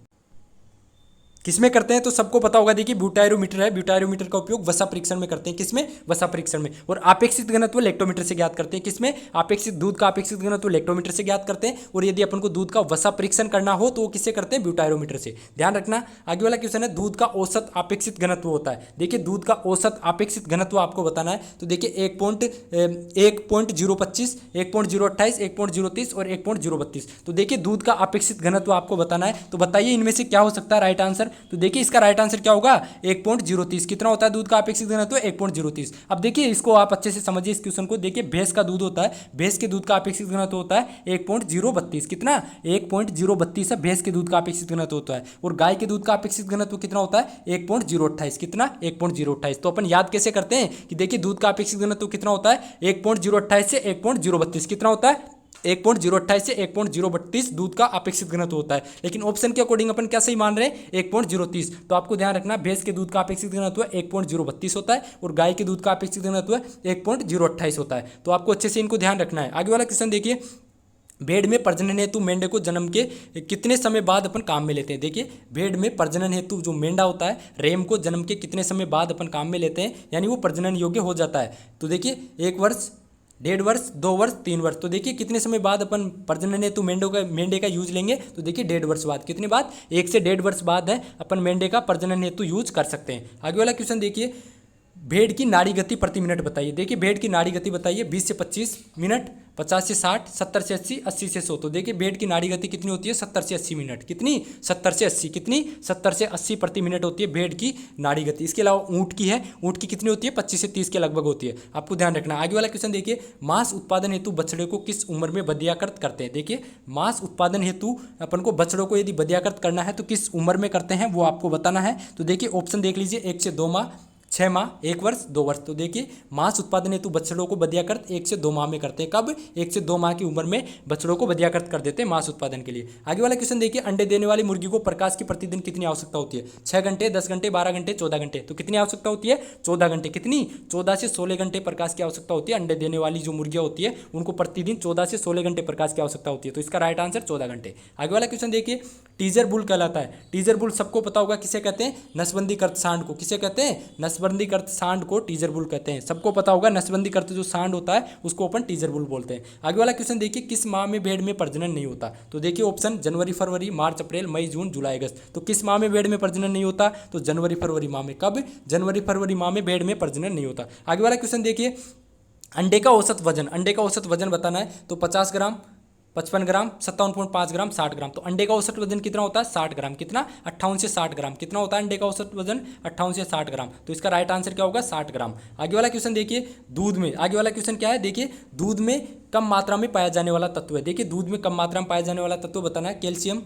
किसमें करते हैं? तो सबको पता होगा, देखिए ब्यूटायरोमीटर है, ब्यूटायरोमीटर का उपयोग वसा परीक्षण में करते हैं। किसमें? वसा परीक्षण में। और अपेक्षित घनत्व लेक्टोमीटर से ज्ञात करते हैं। किसमें? अपेक्षित दूध का अपेक्षित घनत्व लेक्टोमीटर से ज्ञात करते हैं। और यदि अपन को दूध का वसा परीक्षण करना हो तो वो किससे करते हैं? ब्यूटायरोमीटर से। ध्यान रखना। आगे वाला क्वेश्चन है, दूध का औसत अपेक्षित घनत्व होता है। देखिए दूध का औसत अपेक्षित घनत्व आपको बताना है। तो देखिए 1.025, 1.028, 1.030 और 1.032। तो देखिए दूध का अपेक्षित घनत्व आपको बताना है। तो बताइए इनमें से क्या हो सकता है राइट आंसर? तो देखिए इसका राइट आंसर क्या होगा? 1.030। कितना होता है दूध का अपेक्षित घनत्व? 1.030। अब देखिए इसको आप अच्छे से समझिए इस क्वेश्चन को। देखिए भैंस का दूध होता है, भैंस के दूध का अपेक्षित घनत्व होता है 1.032। कितना? 1.032 है भैंस के दूध का अपेक्षित घनत्व होता है। और गाय के दूध का अपेक्षित घनत्व कितना होता है? 1.028। कितना? 1.028। तो अपन याद कैसे करते हैं कि देखिए दूध का अपेक्षित घनत्व कितना होता है? 1.028 से 1.032 कितना होता है? 1.028 से 1.032 दूध का अपेक्षित घनत्व होता है। लेकिन ऑप्शन के अकॉर्डिंग अपन क्या सही मान रहे हैं? 1.030। तो आपको ध्यान रखना भैंस के दूध का अपेक्षित घनत्व 1.032 होता है और गाय के दूध का अपेक्षित घनत्व 1.028 होता है। तो आपको अच्छे से इनको ध्यान रखना है। आगे वाला क्वेश्चन देखिए, भेड़ में प्रजनन हेतु मेंढे को जन्म के कितने समय बाद अपन काम में लेते हैं? देखिए भेड़ में प्रजनन हेतु जो मेंढा होता है, रेम को जन्म के कितने समय बाद अपन काम में लेते हैं, यानी वो प्रजनन योग्य हो जाता है। तो देखिए 1 वर्ष, 1.5 वर्ष, 2 वर्ष, 3 वर्ष। तो देखिए कितने समय बाद अपन प्रजनन हेतु मेंढे का यूज लेंगे? तो देखिए 1.5 वर्ष बाद। कितने बाद? 1 से 1.5 वर्ष बाद है अपन मेंढे का प्रजनन हेतु यूज कर सकते हैं। आगे वाला क्वेश्चन देखिए, भेड़ की नाड़ी गति प्रति मिनट बताइए। देखिए भेड़ की नाड़ी गति बताइए 20 से 25 मिनट, 50 से 60, 70 से 80, 80 से 100। तो देखिए भेड़ की नाड़ी गति कितनी होती है? 70 से 80 मिनट। कितनी? 70 से 80। कितनी? 70 से 80 प्रति मिनट होती है भेड़ की नाड़ी गति। इसके अलावा ऊँट की है, ऊँट की कितनी होती है? 25 से 30 के लगभग होती है। आपको ध्यान रखना। आगे वाला क्वेश्चन देखिए, मांस उत्पादन हेतु बछड़े को किस उम्र में बधियाकृत करते हैं? देखिए मांस उत्पादन हेतु अपन को बछड़ों को यदि बधियाकृत करना है तो किस उम्र में करते हैं वो आपको बताना है। तो देखिए ऑप्शन देख लीजिए, 1 से 2 माह, 6 माह, 1 वर्ष, 2 वर्ष। तो देखिए मांस उत्पादन हेतु बछड़ों को बधियाकृत 1 से 2 माह में करते हैं। कब? 1 से 2 माह की उम्र में बछड़ों को बधियाकृत कर देते हैं मांस उत्पादन के लिए। आगे वाला क्वेश्चन देखिए, अंडे देने वाली मुर्गी को प्रकाश की प्रतिदिन कितनी आवश्यकता होती है? 6 घंटे, 10 घंटे, 12 घंटे, 14 घंटे। तो कितनी आवश्यकता होती है? 14 घंटे। कितनी? 14 से 16 घंटे प्रकाश की आवश्यकता होती है। अंडे देने वाली जो मुर्गियां होती है उनको प्रतिदिन 14 से 16 घंटे प्रकाश की आवश्यकता होती है। तो इसका राइट आंसर 14 घंटे। आगे वाला क्वेश्चन देखिए, टीजर बुल कहलाता है। टीजर बुल सबको पता होगा किसे कहते हैं? नसबंदी कृत सांड को। किसे कहते हैं? नसबंदी नसबंदी करते सांड को टीजर बुल कहते हैं। सबको पता होगा नसबंदी करते जो सांड होता है उसको अपन टीजर बुल बोलते हैं। आगे वाला क्वेश्चन देखिए, किस माह में भेड़ में प्रजनन नहीं होता? तो देखिए ऑप्शन जनवरी फरवरी मार्च अप्रैल मई जून जुलाई अगस्त। तो किस माह में भेड़ में प्रजनन नहीं होता? तो जनवरी फरवरी माह में। कब? जनवरी फरवरी माह में भेड़ में प्रजनन नहीं होता। आगे वाला क्वेश्चन देखिए, अंडे का औसत वजन, अंडे का औसत वजन बताना है। तो 50 ग्राम, 55 ग्राम, 57.5 ग्राम, 60 ग्राम। तो अंडे का औसत वजन कितना होता है? 60 ग्राम। कितना? 58 से 60 ग्राम। कितना होता है अंडे का औसत वजन? 58 से 60 ग्राम। तो इसका राइट आंसर क्या होगा? 60 ग्राम। आगे वाला क्वेश्चन देखिए, दूध में, आगे वाला क्वेश्चन क्या है? देखिए दूध में कम मात्रा में पाया जाने वाला तत्व है। देखिए दूध में कम मात्रा में पाया जाने वाला तत्व बताना है। कैल्शियम,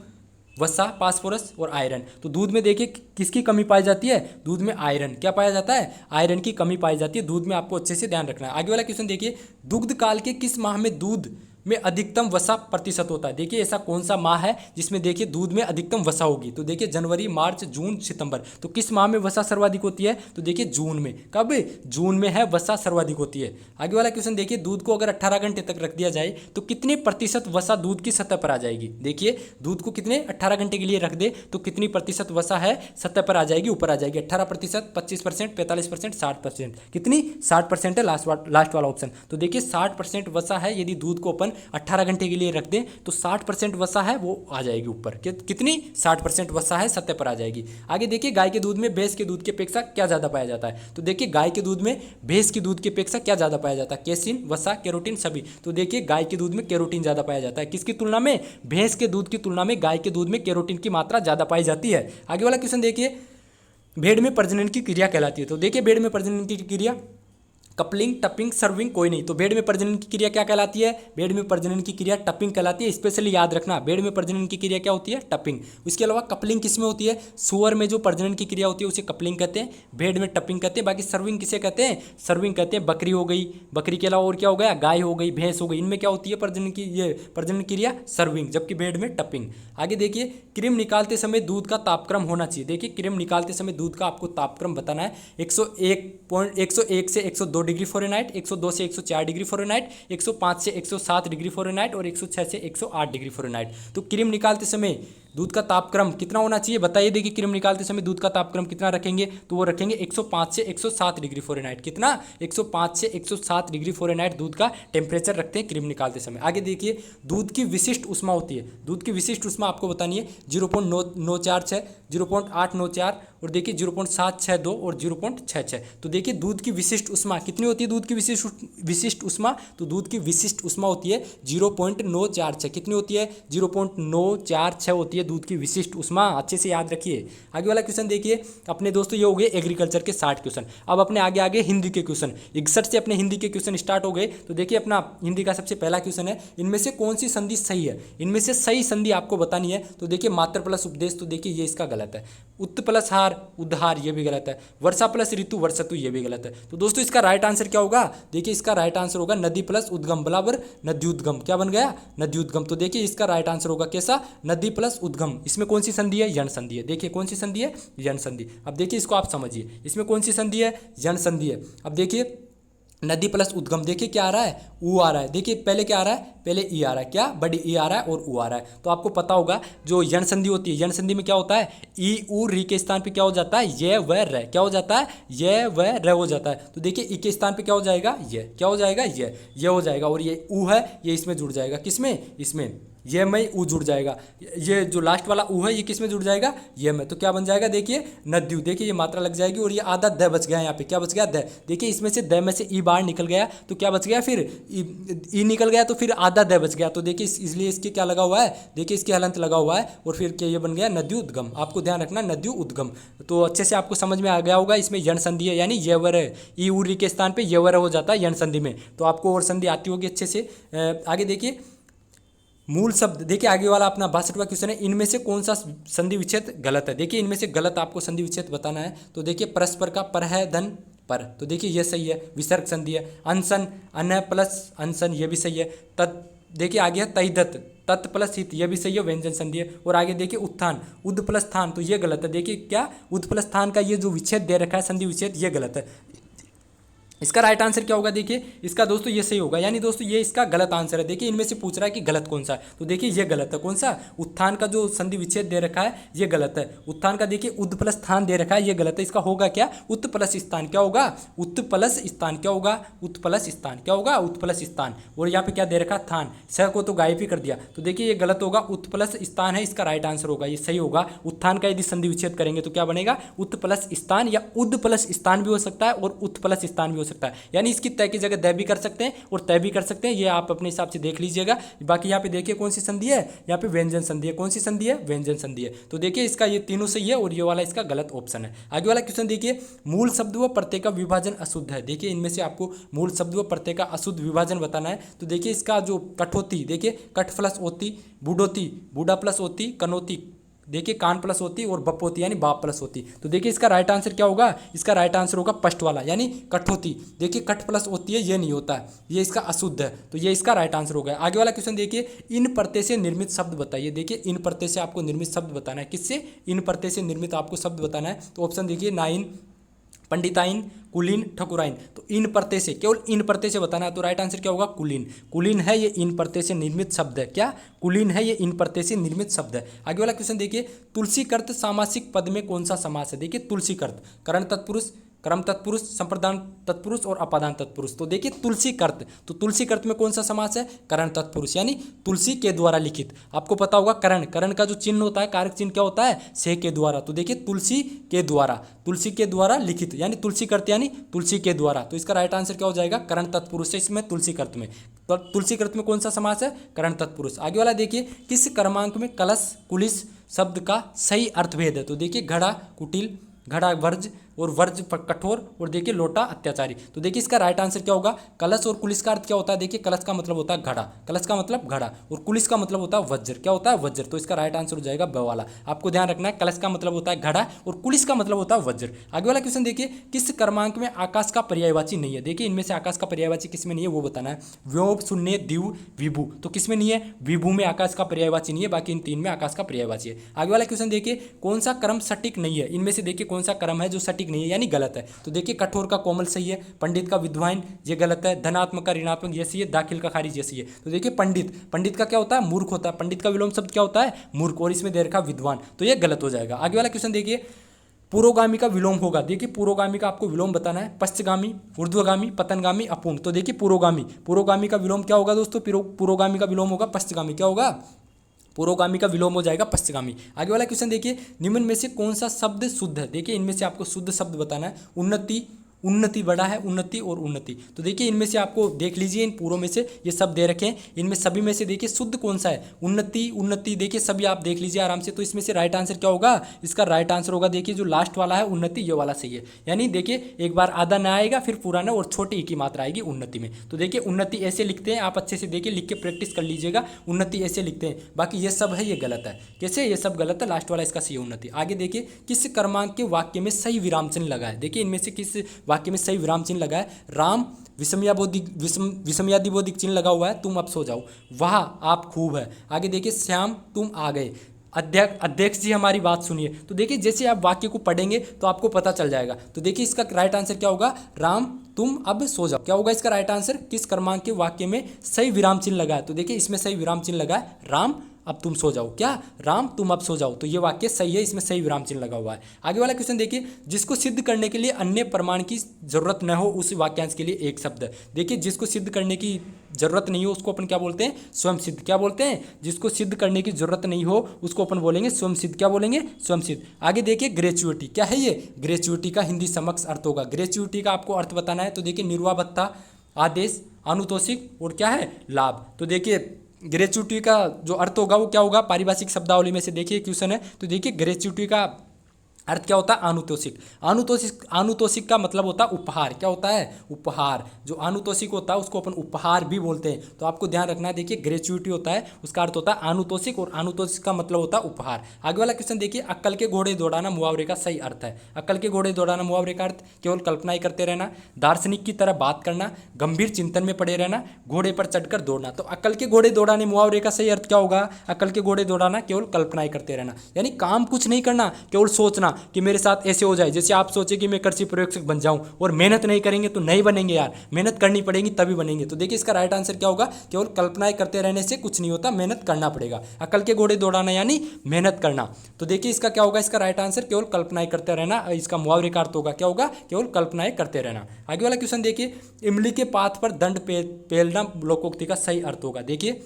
वसा, फास्फोरस और आयरन। तो दूध में देखिए किसकी कमी पाई जाती है? दूध में आयरन। क्या पाया जाता है? आयरन की कमी पाई जाती है दूध में। आपको अच्छे से ध्यान रखना है। आगे वाला क्वेश्चन देखिए, दुग्ध काल के किस माह में दूध में अधिकतम वसा प्रतिशत होता है? देखिए ऐसा कौन सा माह है जिसमें देखिए दूध में अधिकतम वसा होगी? तो देखिए जनवरी, मार्च, जून, सितंबर। तो किस माह में वसा सर्वाधिक होती है? तो देखिए जून में। कब? जून में है वसा सर्वाधिक होती है। आगे वाला क्वेश्चन देखिए, दूध को अगर 18 घंटे तक रख दिया जाए तो कितने प्रतिशत वसा दूध की सतह पर आ जाएगी? देखिए दूध को कितने 18 घंटे के लिए रख दे तो कितनी प्रतिशत वसा है सतह पर आ जाएगी, ऊपर आ जाएगी? 18%, 25%, 45%, 60%। कितनी? 60% है लास्ट वाला ऑप्शन। तो देखिए 60% वसा है, यदि दूध को अपन 18 घंटे के लिए रख दें तो 60% वसा है वो आ जाएगी ऊपर। कितनी? 60% वसा है सतह पर आ जाएगी। आगे देखिए, गाय के दूध में भैंस के दूध की अपेक्षा क्या ज़्यादा पाया जाता है? तो देखिए गाय के दूध में भैंस के दूध की अपेक्षा क्या ज़्यादा पाया जाता है? कैसिन, वसा, कैरोटीन, सभी। तो देखिए गाय के दूध में कैरोटीन ज़्यादा पाया जाता है। किसकी तुलना में? भैंस के दूध की तुलना में गाय के दूध में कैरोटीन की मात्रा ज़्यादा पाई जाती है। आगे वाला क्वेश्चन देखिए, भेड़ में प्रजनन की क्रिया कहलाती है। तो देखिए भेड़ में प्रजनन की क्रिया कपलिंग, टपिंग, सर्विंग कोई नहीं। तो भेड़ में प्रजनन की क्रिया क्या कहलाती है? भेड़ में प्रजनन की क्रिया टपिंग कहलाती है। स्पेशली याद रखना, भेड़ में प्रजनन की क्रिया क्या होती है? टपिंग। उसके अलावा कपलिंग किस में होती है? सुअर में जो प्रजनन की क्रिया होती है उसे कपलिंग कहते हैं, भेड़ में टपिंग कहते हैं। बाकी सर्विंग किसे कहते हैं? सर्विंग कहते हैं बकरी हो गई, बकरी के अलावा और क्या हो गया? गाय हो गई, भैंस हो गई। इनमें क्या होती है प्रजनन की? ये प्रजनन क्रिया सर्विंग, जबकि भेड़ में टपिंग। आगे देखिए, क्रीम निकालते समय दूध का तापक्रम होना चाहिए। देखिए क्रीम निकालते समय दूध का आपको तापक्रम बताना है। 101 से 102 डिग्री फ़ारेनहाइट, 102 से 104 डिग्री फ़ारेनहाइट, 105 से 107 डिग्री फ़ारेनहाइट और 106 से 108 डिग्री फ़ारेनहाइट। तो क्रीम निकालते समय दूध का तापक्रम कितना होना चाहिए? बताइए। देखिए क्रीम निकालते समय दूध का तापक्रम कितना रखेंगे? तो वो रखेंगे 105 से 107 डिग्री फ़ारेनहाइट। कितना? 105 से 107 डिग्री फ़ारेनहाइट दूध का टेम्परेचर रखते हैं क्रीम निकालते समय। आगे देखिए, दूध की विशिष्ट ऊष्मा होती है। दूध की विशिष्ट ऊष्मा आपको बतानी है। 0.946, 0.894 और देखिए 0.762 और 0.66। तो देखिए दूध की विशिष्ट ऊष्मा कितनी होती है? दूध की विशिष्ट ऊष्मा, तो दूध की विशिष्ट ऊष्मा होती है 0.946। कितनी होती है? 0.946 होती है दूध की विशिष्ट ऊष्मा। अच्छे से याद रखिए। आगे वाला क्वेश्चन देखिए अपने दोस्तों, ये हो गए एग्रीकल्चर के 60 क्वेश्चन। अब अपने आगे आगे हिंदी के क्वेश्चन, 61 से अपने हिंदी के क्वेश्चन स्टार्ट हो गए। तो देखिए अपना हिंदी का सबसे पहला क्वेश्चन है, इनमें से कौन सी संधि सही है? इनमें से सही संधि आपको बतानी है। तो देखिए मात्र प्लस उपदेश, तो देखिए ये इसका गलत है। उत्त प्लस हार, उद्धार, ये भी गलत है। वर्षा प्लस ऋतु, वर्षतु, ये भी गलत है। तो दोस्तों इसका राइट आंसर क्या होगा? देखिए इसका राइट आंसर होगा नदी प्लस उद्गम बराबर नदी उद्गम। क्या बन गया? नदी उद्गम। तो देखिए इसका राइट आंसर होगा कैसा? नदी प्लस उद्गम। इसमें कौन सी संधि है? यण संधि है। देखिए कौन सी संधि है? यण संधि। अब देखिए इसको आप समझिए, इसमें कौन सी संधि है? यण संधि है। अब देखिए नदी प्लस उद्गम, देखिए क्या आ रहा है? ऊ आ रहा है। देखिए पहले क्या आ रहा है? पहले ई आ रहा है। क्या? बड़ी ई आ रहा है और ऊ आ रहा है। तो आपको पता होगा जो यण संधि होती है, यण संधि में क्या होता है? ई ऊ री के स्थान पे क्या हो जाता है? ये व र। क्या हो जाता है? ये व र हो जाता है। तो देखिए ई के स्थान पे क्या हो जाएगा? ये। क्या हो जाएगा? ये हो जाएगा। और ये ऊ है, ये इसमें जुड़ जाएगा। किसमें? इसमें। ये में ऊ जुड़ जाएगा। ये जो लास्ट वाला ऊ है ये किस में जुड़ जाएगा? ये में। तो क्या बन जाएगा? देखिए नद्यू। देखिए ये मात्रा लग जाएगी और ये आधा द बच गया यहाँ पे। क्या बच गया? द। देखिए इसमें से द में से ई बाहर निकल गया तो क्या बच गया? फिर ई निकल गया तो फिर आधा द बच गया। तो देखिए इसलिए इसके क्या लगा हुआ है? देखिए इसके हलंत लगा हुआ है और फिर क्या ये बन गया? नद्यू उद्गम। आपको ध्यान रखना नद्यू उद्गम। तो अच्छे से आपको समझ में आ गया होगा। इसमें यण संधि है यानी यवर है। ई उरी के स्थान पर यवर हो जाता है यण संधि में। तो आपको और संधि आती होगी अच्छे से। आगे देखिए मूल शब्द, देखिए आगे वाला अपना 62वां क्वेश्चन है, इनमें से कौन सा संधि विच्छेद गलत है? देखिए इनमें से गलत आपको संधि विच्छेद बताना है। तो देखिए परस्पर का पर है धन पर, तो देखिए ये सही है, विसर्ग संधि है। अनशन, अन प्लस अनशन, ये भी सही है। तत्, देखिए आगे है तैदत, तत् प्लस हित, ये भी सही है, व्यंजन संधि है। और आगे देखिए उत्थान, उद प्लस थान, तो ये गलत है। देखिए क्या? उद प्लस थान का ये जो विच्छेद दे रखा है संधि विच्छेद, ये गलत है। इसका राइट आंसर क्या होगा? देखिए इसका दोस्तों ये सही होगा, यानी दोस्तों ये इसका गलत आंसर है। देखिए इनमें से पूछ रहा है कि गलत कौन सा है, तो देखिए ये गलत है। कौन सा? उत्थान का जो संधि विच्छेद दे रखा है ये गलत है। उत्थान का देखिए उद प्लस स्थान दे रखा है ये गलत है। इसका होगा क्या? उत्त प्लस स्थान। क्या होगा? उत्त प्लस स्थान। क्या होगा? उत्त प्लस स्थान। क्या होगा? उत्त प्लस स्थान। और यहाँ पे क्या दे रखा? थान। स को तो गायब ही कर दिया, तो देखिए ये गलत होगा। उत्त प्लस स्थान है इसका राइट आंसर होगा, ये सही होगा। उत्थान का यदि संधि विच्छेद करेंगे तो क्या बनेगा? उत्त प्लस स्थान, या उद प्लस स्थान भी हो सकता है और उत्त प्लस स्थान भी हो सकता है। यानी इसकी तय की जगह दय भी कर सकते हैं और तय भी कर सकते हैं, ये आप अपने हिसाब से देख लीजिएगा। बाकी यहाँ पे देखिए कौन सी संधि है? यहाँ पे व्यंजन संधि है। कौन सी संधि है? व्यंजन संधि है। तो देखिए इसका ये तीनों सही है और ये वाला इसका गलत ऑप्शन है। आगे वाला क्वेश्चन देखिए, मूल शब्द व प्रत्यय का विभाजन अशुद्ध है। देखिए इनमें से आपको मूल शब्द व प्रत्यय का अशुद्ध विभाजन बताना है। तो देखिए इसका जो कठोती, देखिए कठ प्लस ओती, बूढ़ोती, बूढ़ा प्लस ओती, कनोती, देखिए कान प्लस होती और बप होती यानी बाप प्लस होती। तो देखिए इसका राइट आंसर क्या होगा? इसका राइट आंसर होगा फर्स्ट वाला, यानी कठोती। देखिए कठ प्लस होती है, ये नहीं होता है, ये इसका अशुद्ध है, तो ये इसका राइट आंसर होगा। आगे वाला क्वेश्चन देखिए, इन प्रत्यय से निर्मित शब्द बताइए। देखिए इन प्रत्यय से आपको निर्मित शब्द बताना है। किससे? इन प्रत्यय से निर्मित आपको शब्द बताना है। तो ऑप्शन देखिए नाइन, पंडिताइन, कुलीन, ठकुराइन। तो इन प्रत्यय से, केवल इन प्रत्यय से बताना है, तो राइट आंसर क्या होगा? कुलीन। कुलीन है ये इन प्रत्यय से निर्मित शब्द है। क्या? कुलीन है ये इन प्रत्यय से निर्मित शब्द है। आगे वाला क्वेश्चन देखिए, तुलसीकृत सामासिक पद में कौन सा समास है? देखिए तुलसीकृत, करण तत्पुरुष, क्रम तत्पुरुष, संप्रदान तत्पुरुष और अपादान तत्पुरुष। तो देखिए तुलसीकृत, तो तुलसीकृत में कौन सा समास है? करण तत्पुरुष, यानी तुलसी के द्वारा लिखित। आपको पता होगा करण, करण का जो चिन्ह होता है, कारक चिन्ह क्या होता है? से के द्वारा। तो देखिए तुलसी के द्वारा, तुलसी के द्वारा लिखित, यानी तुलसीकृत यानी तुलसी के द्वारा। तो इसका राइट आंसर क्या हो जाएगा? करण तत्पुरुष है इसमें तुलसीकृत में। तो तुलसीकृत में कौन सा समास है? करण तत्पुरुष। आगे वाला देखिए, किस क्रमांक में कलश कुलिस शब्द का सही अर्थभेद है? तो देखिए घड़ा कुटिल, घड़ा वर्ज और वर्ज कठोर, और देखिए लोटा अत्याचारी। तो देखिए इसका राइट आंसर क्या होगा? कलश और कुलिस का अर्थ क्या होता है? देखिए कलश का मतलब होता है घड़ा, कलश का मतलब घड़ा, और कुलिस का मतलब होता है वज्र। क्या होता है? वज्र। तो इसका राइट आंसर हो जाएगा ब वाला। आपको ध्यान रखना है, कलश का मतलब होता है घड़ा और कुलिस का मतलब होता है वज्र। आगे वाला क्वेश्चन देखिए, किस क्रमांक में आकाश का पर्यायवाची नहीं है? देखिए इनमें से आकाश का पर्यायवाची किसमें नहीं है वो बताना है। व्योम, शून्य, दिव, विभु। तो किसमें नहीं है? विभु में आकाश का पर्यायवाची नहीं है, बाकी इन तीन में आकाश का पर्यायवाची है। आगे वाला क्वेश्चन देखिए, कौन सा क्रम सटीक नहीं है? इनमें से देखिए कौन सा क्रम है जो सटीक नहीं है यानी गलत है? तो देखिए कठोर का कोमल सही है, पंडित का विद्वान ये गलत है, धनात्मक का ऋणात्मक ये सही है, दाखिल का खारिज ये सही है। तो देखिए पंडित, पंडित का क्या होता है? मूर्ख होता है। पंडित का विलोम शब्द क्या होता है? मूर्ख, और इसमें दे रखा विद्वान, तो ये गलत हो जाएगा। आगे वाला क्वेश्चन देखिए, पुरोगामी का विलोम होगा। देखिए पुरोगामी का आपको विलोम बताना है। पश्चगामी, ऊर्ध्वगामी, पतनगामी, अपूर्ण। तो देखिए पुरोगामी, पुरोगामी का विलोम क्या होगा दोस्तों? पुरोगामी का विलोम होगा पश्चगामी। क्या होगा? पुरोगामी का विलोम हो जाएगा पश्चिगामी। आगे वाला क्वेश्चन देखिए, निम्न में से कौन सा शब्द शुद्ध है? देखिए इनमें से आपको शुद्ध शब्द बताना है। उन्नति, उन्नति बड़ा है, उन्नति और उन्नति। तो देखिए इनमें से आपको देख लीजिए, इन पूरों में से ये सब दे रखे हैं, इनमें सभी में से देखिए शुद्ध कौन सा है? उन्नति, उन्नति, देखिए सभी आप देख लीजिए आराम से। तो इसमें से राइट आंसर क्या होगा? इसका राइट आंसर होगा देखिए जो लास्ट वाला है उन्नति, ये वाला सही है। यानी देखिए एक बार आधा न आएगा, फिर पूरा न, और छोटी ई की मात्रा आएगी उन्नति में। तो देखिए उन्नति ऐसे लिखते हैं, आप अच्छे से देखिए लिख के प्रैक्टिस कर लीजिएगा। उन्नति ऐसे लिखते हैं, बाकी ये सब है ये गलत है। कैसे? ये सब गलत है, लास्ट वाला इसका सही है उन्नति। आगे देखिए, किस क्रमांक के वाक्य में सही विराम चिन्ह लगा है? देखिए इनमें से किस वाक्य में सही विराम चिन्ह लगा है? राम, विषमयादिबोधिक चिन्ह लगा हुआ है, तुम अब सो जाओ। वाह आप खूब है। आगे देखिए, श्याम तुम आ गए। अध्यक्ष जी हमारी बात सुनिए। तो देखिए जैसे आप वाक्य को पढ़ेंगे तो आपको पता चल जाएगा। तो देखिए इसका राइट आंसर क्या होगा? राम तुम अब सो जाओ। क्या होगा इसका राइट आंसर? किस क्रमांक के वाक्य में सही विराम चिन्ह लगा है? तो देखिए इसमें सही विराम चिन्ह लगा है राम अब तुम सो जाओ। क्या? राम तुम अब सो जाओ। तो ये वाक्य सही है, इसमें सही विराम चिन्ह लगा हुआ है। आगे वाला क्वेश्चन देखिए, जिसको सिद्ध करने के लिए अन्य प्रमाण की जरूरत न हो उस वाक्यांश के लिए एक शब्द। देखिए जिसको सिद्ध करने की जरूरत नहीं हो उसको अपन क्या बोलते हैं? स्वयं सिद्ध। क्या बोलते हैं? जिसको सिद्ध करने की जरूरत नहीं हो उसको अपन बोलेंगे स्वयं सिद्ध। क्या बोलेंगे? स्वयं सिद्ध। आगे देखिए ग्रेचुइटी, क्या है ये? ग्रेचुइटी का हिंदी समक्ष अर्थ होगा। ग्रेचुइटी का आपको अर्थ बताना है। तो देखिए निर्वाह भत्ता, आदेश, अनुतोषिक और क्या है? लाभ। तो देखिए ग्रेचुइटी का जो अर्थ होगा वो क्या होगा? पारिभाषिक शब्दावली में से देखिए क्वेश्चन है। तो देखिए ग्रेचुइटी का अर्थ क्या होता है? अनुतोषिक। अनुतोषिक का मतलब होता है उपहार। क्या होता है? उपहार। जो अनुतोषिक होता है उसको अपन उपहार भी बोलते हैं। तो आपको ध्यान रखना है। देखिए ग्रेचुइटी होता है उसका अर्थ होता है अनुतोषिक, और अनुतोषिक का मतलब होता है उपहार। आगे वाला क्वेश्चन देखिए, अक्कल के घोड़े दौड़ाना मुहावरे का सही अर्थ है। अक्कल के घोड़े दौड़ाना मुहावरे का अर्थ केवल कल्पना ही करते रहना, दार्शनिक की तरह बात करना, गंभीर चिंतन में पड़े रहना, घोड़े पर चढ़कर दौड़ना। तो अक्कल के घोड़े दौड़ाने मुहावरे का सही अर्थ क्या होगा? अक्कल के घोड़े दौड़ाना केवल कल्पना ही करते रहना, यानी काम कुछ नहीं करना, केवल सोचना। कि मेरे साथ ऐसे हो जाए। जैसे आप सोचे कि मैं कृषि पर्यवेक्षक बन जाऊं और मेहनत नहीं करेंगे तो नहीं बनेंगे यार, मेहनत करनी पड़ेगी तभी बनेंगे। तो देखिए इसका राइट आंसर क्या होगा, केवल कल्पनाएं करते रहने से कुछ नहीं होता, मेहनत करना पड़ेगा। अकल के घोड़े दौड़ाना यानी मेहनत करना। तो देखिए इसका क्या होगा, इसका राइट आंसर केवल कल्पनाएं करते रहना, इसका मुहावरे का अर्थ होगा क्या होगा, केवल कल्पनाएं करते रहना। आगे वाला क्वेश्चन देखिए, इमली के पात पर दंड पेलना लोकोक्ति का सही अर्थ होगा। देखिए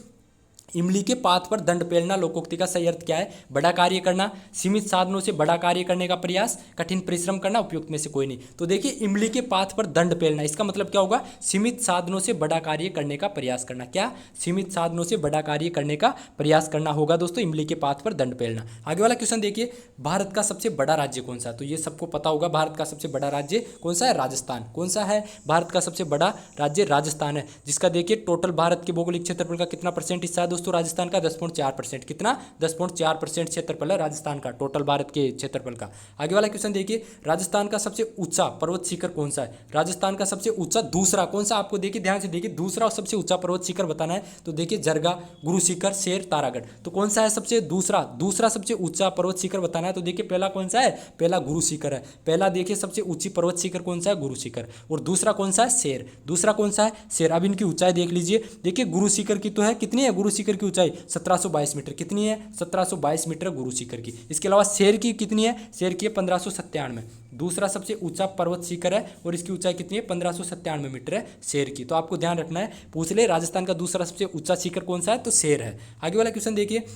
इमली के पात पर दंड पेलना लोकोक्ति का सही अर्थ क्या है, बड़ा कार्य करना, सीमित साधनों से बड़ा कार्य करने का प्रयास, कठिन परिश्रम करना, उपयुक्त में से कोई नहीं। तो देखिए इमली के पात पर दंड पेलना, इसका मतलब क्या होगा, सीमित साधनों से बड़ा कार्य करने का प्रयास करना। क्या, सीमित साधनों से बड़ा कार्य करने का प्रयास करना होगा दोस्तों, इमली के पात पर दंड पेलना। आगे वाला क्वेश्चन देखिए, भारत का सबसे बड़ा राज्य कौन सा है। तो ये सबको पता होगा, भारत का सबसे बड़ा राज्य कौन सा है, राजस्थान। कौन सा है, भारत का सबसे बड़ा राज्य राजस्थान है, जिसका देखिए टोटल भारत के भौगोलिक क्षेत्रफल का कितना परसेंट हिस्सा है दोस्तों, राजस्थान का 10.4%। कितना, 10.4% क्षेत्रफल है राजस्थान का, टोटल भारत के क्षेत्रफल का। आगे वाला क्वेश्चन देखिए, राजस्थान का सबसे ऊंचा पर्वत शिखर कौन सा है। राजस्थान का सबसे ऊंचा दूसरा कौन सा, आपको देखिए ध्यान से देखिए, दूसरा और सबसे ऊंचा पर्वत शिखर बताना है। तो देखिए जरगा, गुरु शिखर, शेर, तारागढ़। तो कौन सा है सबसे दूसरा सबसे ऊंचा पर्वत शिखर बताना है। तो देखिए पहला कौन सा है, पहला गुरु शिखर है। पहला देखिए सबसे ऊंची पर्वत शिखर कौन सा है, गुरु शिखर। और दूसरा कौन सा है, शेर। दूसरा कौन सा है, शेर। अब इनकी ऊंचाई देख लीजिए, देखिए गुरु शिखर की तो है, कितनी है गुरु शिखर की ऊंचाई, 1722 मीटर। कितनी है, 1722 मीटर गुरु शिखर की। इसके अलावा शेर की कितनी है, शेर की है 1597। दूसरा सबसे ऊंचा पर्वत शिखर है और इसकी ऊंचाई कितनी है, 1597 मीटर है शेर की। तो आपको ध्यान रखना है, पूछ ले राजस्थान का दूसरा सबसे ऊंचा शिखर कौन सा है, तो शेर है। आगे वाला क्वेश्चन देखिए,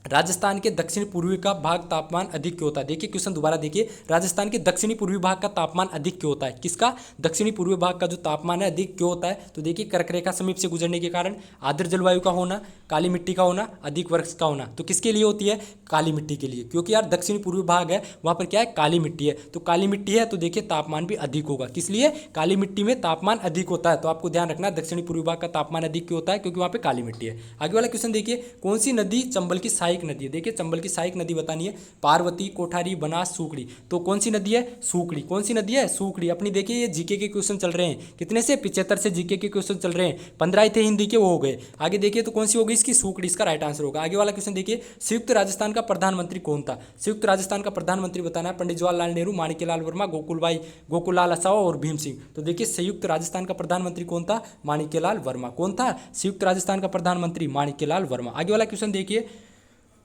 राजस्थान के दक्षिण पूर्वी का भाग तापमान अधिक क्यों होता है। देखिए क्वेश्चन दोबारा देखिए, राजस्थान के दक्षिणी पूर्वी भाग का तापमान अधिक क्यों होता है। किसका, दक्षिणी पूर्वी भाग का जो तापमान है अधिक क्यों होता है। तो देखिए कर्क रेखा समीप से गुजरने के कारण, आर्द्र जलवायु का होना, काली मिट्टी का होना, अधिक वर्ष का होना। तो किसके लिए होती है, काली मिट्टी के लिए, क्योंकि यार दक्षिणी पूर्वी भाग है वहाँ पर क्या है, काली मिट्टी है। तो काली मिट्टी है तो देखिए तापमान भी अधिक होगा। किस लिए, काली मिट्टी में तापमान अधिक होता है। तो आपको ध्यान रखना, दक्षिणी पूर्वी भाग का तापमान अधिक क्यों होता है, क्योंकि वहाँ पे काली मिट्टी है। आगे वाला क्वेश्चन देखिए, कौन सी नदी चंबल की सहायक नदी है। देखिए चंबल की सहायक नदी बतानी है, पार्वती, कोठारी, बनास, सूखड़ी। तो कौन सी नदी है, सूखड़ी। कौन सी नदी है, सूखड़ी। अपनी देखिए ये जीके के क्वेश्चन चल रहे हैं, कितने से 75 से जीके के क्वेश्चन चल रहे हैं, 15 थे हिंदी के, वो हो गए। आगे देखिए तो कौन सी होगी, इसकी सूखड़ी, इसका राइट आंसर होगा। आगे वाला क्वेश्चन देखिए, संयुक्त राजस्थान का प्रधानमंत्री कौन था। संयुक्त राजस्थान का प्रधानमंत्री बताना है, पंडित जवाहरलाल नेहरू, माणिक्यलाल वर्मा, गोकुललाल आसावा और भीम सिंह। तो देखिए संयुक्त राजस्थान का प्रधानमंत्री कौन था, माणिक्यलाल वर्मा। कौन था, संयुक्त राजस्थान का प्रधानमंत्री माणिक्यलाल वर्मा। आगे वाला क्वेश्चन देखिए,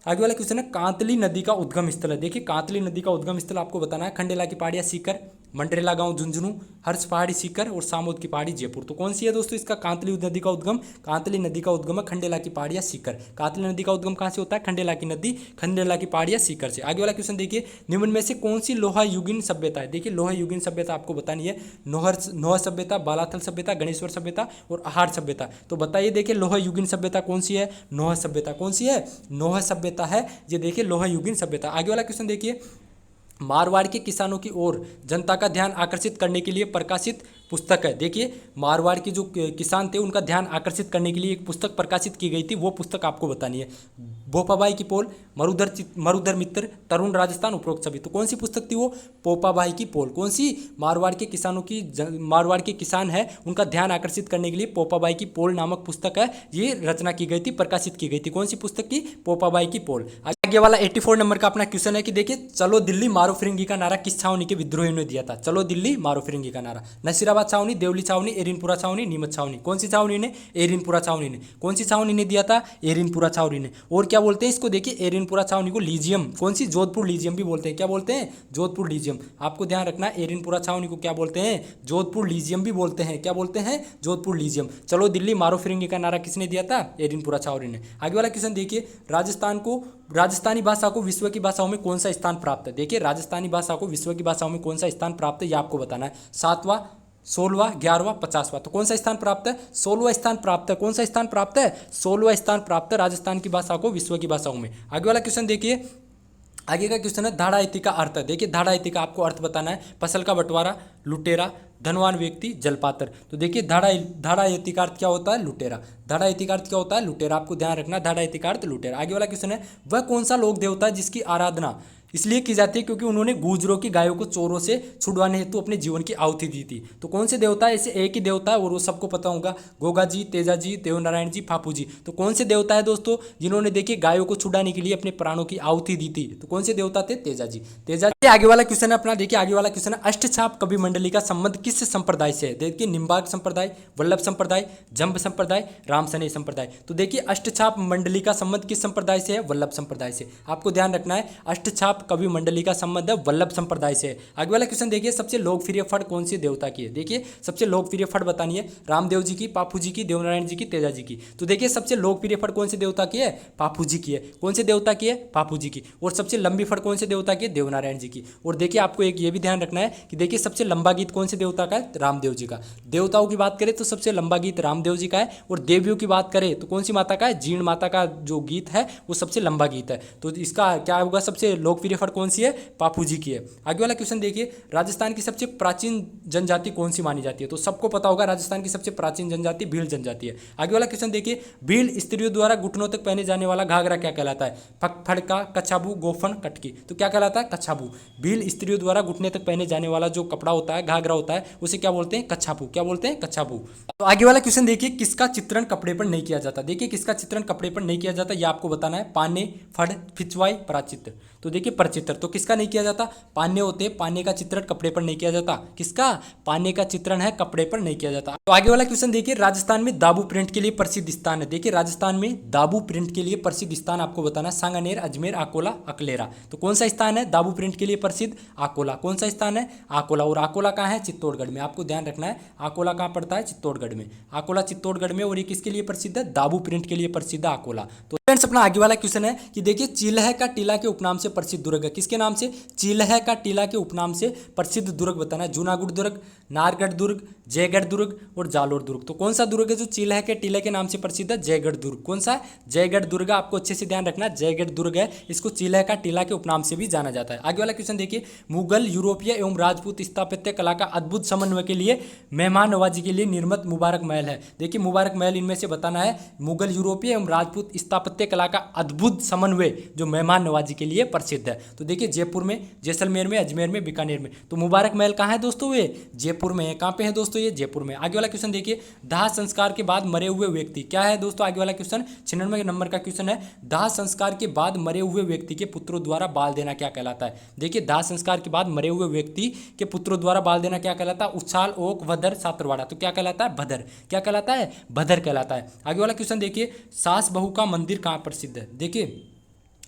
आगे वाला क्वेश्चन है, कांतली नदी का उद्गम स्थल है। देखिए कांतली नदी का उद्गम स्थल आपको बताना है, खंडेला की पहाड़ियाँ सीकर, मंडरेला गांव झुंझुनू, हर्ष पहाड़ी सीकर और सामोद की पहाड़ी जयपुर। तो कौन सी है दोस्तों, इसका कांतली नदी का उद्गम, कांतली नदी का उद्गम है खंडेला की पहाड़ियाँ सीकर। कांतली नदी का उद्गम कहाँ से होता है, खंडेला की नदी, खंडेला की पहाड़ियाँ सीकर से। आगे वाला क्वेश्चन देखिए, निम्न में से कौन सी लोहा युगीन सभ्यता है। देखिए लोहा युगीन सभ्यता आपको बतानी है, नोहर सभ्यता, बालाथल सभ्यता, गणेश्वर सभ्यता और आहार सभ्यता। तो बताइए देखिए लोहा युगीन सभ्यता कौन सी है, नोहर सभ्यता। कौन सी है, नोहर सभ्यता है ये, देखिए लोहा युगीन सभ्यता। आगे वाला क्वेश्चन देखिए, मारवाड़ के किसानों की ओर जनता का ध्यान आकर्षित करने के लिए प्रकाशित पुस्तक है। देखिए मारवाड़ के जो किसान थे उनका ध्यान आकर्षित करने के लिए एक पुस्तक प्रकाशित की गई थी, वो पुस्तक आपको बतानी है। पोपाबाई की पोल, मरुधर मित्र, तरुण राजस्थान, उपरोक्त सभी। तो कौन सी पुस्तक थी वो, पोपाबाई की पोल। कौन सी, मारवाड़ के किसानों की, मारवाड़ के किसान है उनका ध्यान आकर्षित करने के लिए पोपाबाई की पोल नामक पुस्तक है, ये रचना की गई थी, प्रकाशित की गई थी। कौन सी पुस्तक की, पोपाबाई की पोल। आगे वाला 84 नंबर का अपना क्वेश्चन है कि देखिए चलो दिल्ली मारो फिरंगी का नारा किस छावनी के विद्रोहियों ने दिया था। चलो दिल्ली मारो फिरंगी का नारा, नसीराबाद छावनी, देवली छावनी, एरिनपुरा छावनी, नीमच छावनी। कौन सी छावनी ने, एरिनपुरा छावनी ने। कौन सी छावनी ने दिया था, एरिनपुरा छावनी ने। और क्या बोलते हैं इसको, देखिए एरिनपुरा छावनी को लीजियम, कौन सी, जोधपुर लीजियम भी बोलते हैं। क्या बोलते हैं, जोधपुर लीजियम। आपको ध्यान रखना, एरिनपुरा छावनी को क्या बोलते हैं, जोधपुर लीजियम भी बोलते हैं। क्या बोलते हैं, जोधपुर लीजियम। चलो दिल्ली मारो फिरंगी का नारा किसने दिया था, एरिनपुरा छावनी ने। आगे वाला क्वेश्चन देखिए, राजस्थानी भाषा को विश्व की भाषाओं में कौन सा स्थान प्राप्त है। देखिए राजस्थानी भाषा को विश्व की भाषाओं में कौन सा स्थान प्राप्त है, ये आपको बताना है। 7वां, 16वां, 11वां, 50वां। तो कौन सा स्थान प्राप्त है, 16वां स्थान प्राप्त है। कौन सा स्थान प्राप्त है, 16वां स्थान प्राप्त है राजस्थान की भाषा को विश्व की भाषाओं में। आगे वाला क्वेश्चन देखिए, आगे का क्वेश्चन है धाड़ायती का अर्थ है। देखिए धाड़ायती का आपको अर्थ बताना है, फसल का बंटवारा, लुटेरा, धनवान व्यक्ति, जलपात्र। तो देखिए धाड़ायती का अर्थ क्या होता है, लुटेरा। धाड़ायती का अर्थ क्या होता है, लुटेरा। आपको ध्यान रखना, धाड़ायती का अर्थ लुटेरा। आगे वाला क्वेश्चन है, वह कौन सा लोक देवता है जिसकी आराधना इसलिए की जाती है क्योंकि उन्होंने गुर्जरों की गायों को चोरों से छुड़वाने हेतु अपने जीवन की आहुति दी थी। तो कौन से देवता है? ऐसे एक ही देवता है और वो सबको पता होगा, गोगा जी, तेजा जी, देवनारायण जी, फापू जी। तो कौन से देवता है दोस्तों जिन्होंने देखिए गायों को छुड़ाने के लिए अपने प्राणों की आहुति दी थी? तो कौन से देवता थे? तेजा जी। तेजा जी। आगे वाला क्वेश्चन है अपना, देखिए आगे वाला क्वेश्चन है, अष्टछाप कवि मंडली का संबंध किस संप्रदाय से है? देखिए निम्बार्क संप्रदाय, वल्लभ संप्रदाय, जंब संप्रदाय, रामसनेय संप्रदाय। तो देखिए अष्टछाप मंडली का संबंध किस संप्रदाय से है? वल्लभ संप्रदाय से। आपको ध्यान रखना है अष्टछाप कवि मंडली का संबंध है वल्लभ संप्रदाय से। आगे वाला क्वेश्चन देखिए, सबसे लोकप्रिय फड़ कौन सी देवता की है? देखिए सबसे लोकप्रिय फड़ बतानी है, रामदेव जी की, पापू जी की, देवनारायण जी की, तेजा जी की। तो देखिए सबसे लोकप्रिय फड़ कौन से देवता की है? पापू जी की है। कौन से देवता की है? पापू जी की। और सबसे लंबी फड़ कौन से देवता की है? देवनारायण जी की। और देखिए आपको एक ये भी ध्यान रखना है कि देखिए सबसे लंबा गीत कौन से देवता का है? रामदेव जी का। देवताओं की बात करें तो सबसे लंबा गीत रामदेव जी का है, और देवियों की बात करें तो कौन सी माता का है? जीण माता का जो गीत है वो सबसे लंबा गीत है। तो इसका क्या होगा? सबसे लोकप्रिय फड़ कौन सी है? पापू जी की है। आगे वाला क्वेश्चन देखिए, राजस्थान की सबसे प्राचीन जनजाति कौन सी मानी जाती है? तो सबको पता होगा राजस्थान की सबसे प्राचीन जनजाति भील जनजाति है। आगे वाला क्वेश्चन देखिए, भील स्त्रियों द्वारा घुटनों तक पहने जाने वाला घाघरा क्या कहलाता है? फड़का, कछाबू, गोफन, कटकी। तो क्या कहलाता है? कछाबू। भील स्त्रियों द्वारा घुटने तक पहने जाने वाला जो कपड़ा होता है, घाघरा होता है, उसे क्या बोलते हैं? कछापू। क्या बोलते हैं? कछापू। तो आगे वाला क्वेश्चन देखिए, किसका चित्रण कपड़े पर नहीं किया जाता? देखिए किसका चित्रण कपड़े पर नहीं किया जाता, यह आपको बताना है। पान्ने, फड़, फिचवाई, प्राचित्र। तो देखिए परचित्र, तो किसका नहीं किया जाता? पान्ने होते हैं, पान्ने का चित्रण कपड़े पर नहीं किया जाता। किसका? पान्ने का चित्रण है, कपड़े पर नहीं किया जाता। तो आगे वाला क्वेश्चन देखिए, राजस्थान में दाबू प्रिंट के लिए प्रसिद्ध स्थान है। देखिए राजस्थान में दाबू प्रिंट के लिए प्रसिद्ध स्थान आपको बताना है, सांगानेर, अजमेर, आकोला, अकलेरा। तो कौन सा स्थान है दाबू प्रिंट के लिए प्रसिद्ध? आकोला। कौन सा स्थान है? आकोला। और आकोला कहाँ है? चित्तौड़गढ़ में। आपको ध्यान रखना है आकोला कहाँ पड़ता है? चित्तौड़गढ़ में। आकोला चित्तौड़गढ़ में। और ये किसके लिए प्रसिद्ध है? दाबू प्रिंट के लिए प्रसिद्ध है आकोला। तो फ्रेंड्स अपना आगे वाला क्वेश्चन है कि देखिए चीलह का टीला के उपनाम से प्रसिद्ध दुर्ग है। किसके नाम से? चीलह का टीला के उपनाम से प्रसिद्ध दुर्ग बताना है। जूनागढ़ दुर्ग, नारगढ़ दुर्ग, जयगढ़ दुर्ग और जालोर दुर्ग। तो कौन सा दुर्ग है जो चीलह के टीले के नाम से प्रसिद्ध है? जयगढ़ दुर्ग। कौन सा? जयगढ़ दुर्ग। आपको अच्छे से ध्यान रखना, जयगढ़ दुर्ग है, इसको चीलह का टीला के उपनाम से भी जाना जाता है। आगे वाला क्वेश्चन देखिए, मुगल, यूरोपीय एवं राजपूत स्थापत्य कला का अद्भुत समन्वय के लिए मेहमान नवाजी के लिए निर्मित मुबारक महल है। देखिए मुबारक महल इनमें से बताना है। मुगल, यूरोपीय एवं राजपूत स्थापत्य कला का अद्भुत समन्वय जो मेहमान नवाजी के लिए प्रसिद्ध है। तो देखिए जयपुर में, जैसलमेर में, अजमेर में, बीकानेर में। तो मुबारक महल कहाँ है दोस्तों? ये जयपुर में है। कहाँ पे है दोस्तों? ये जयपुर में। आगे वाला क्वेश्चन देखिए, दाह संस्कार के बाद मरे हुए व्यक्ति क्या है दोस्तों? आगे वाला क्वेश्चन 96 नंबर का क्वेश्चन है, दाह संस्कार के बाद मरे हुए व्यक्ति के पुत्रों द्वारा बाल देना क्या कहलाता है? देखिए दाह संस्कार के बाद मरे हुए व्यक्ति के पुत्रों द्वारा बाल देना क्या कहलाता है? उछाल, ओक, भदर, सातरवाड़ा। तो क्या कहलाता है? भदर। क्या कहलाता है? भदर कहलाता है। आगे वाला क्वेश्चन देखिए, सास बहू का मंदिर कहाँ प्रसिद्ध है? देखिए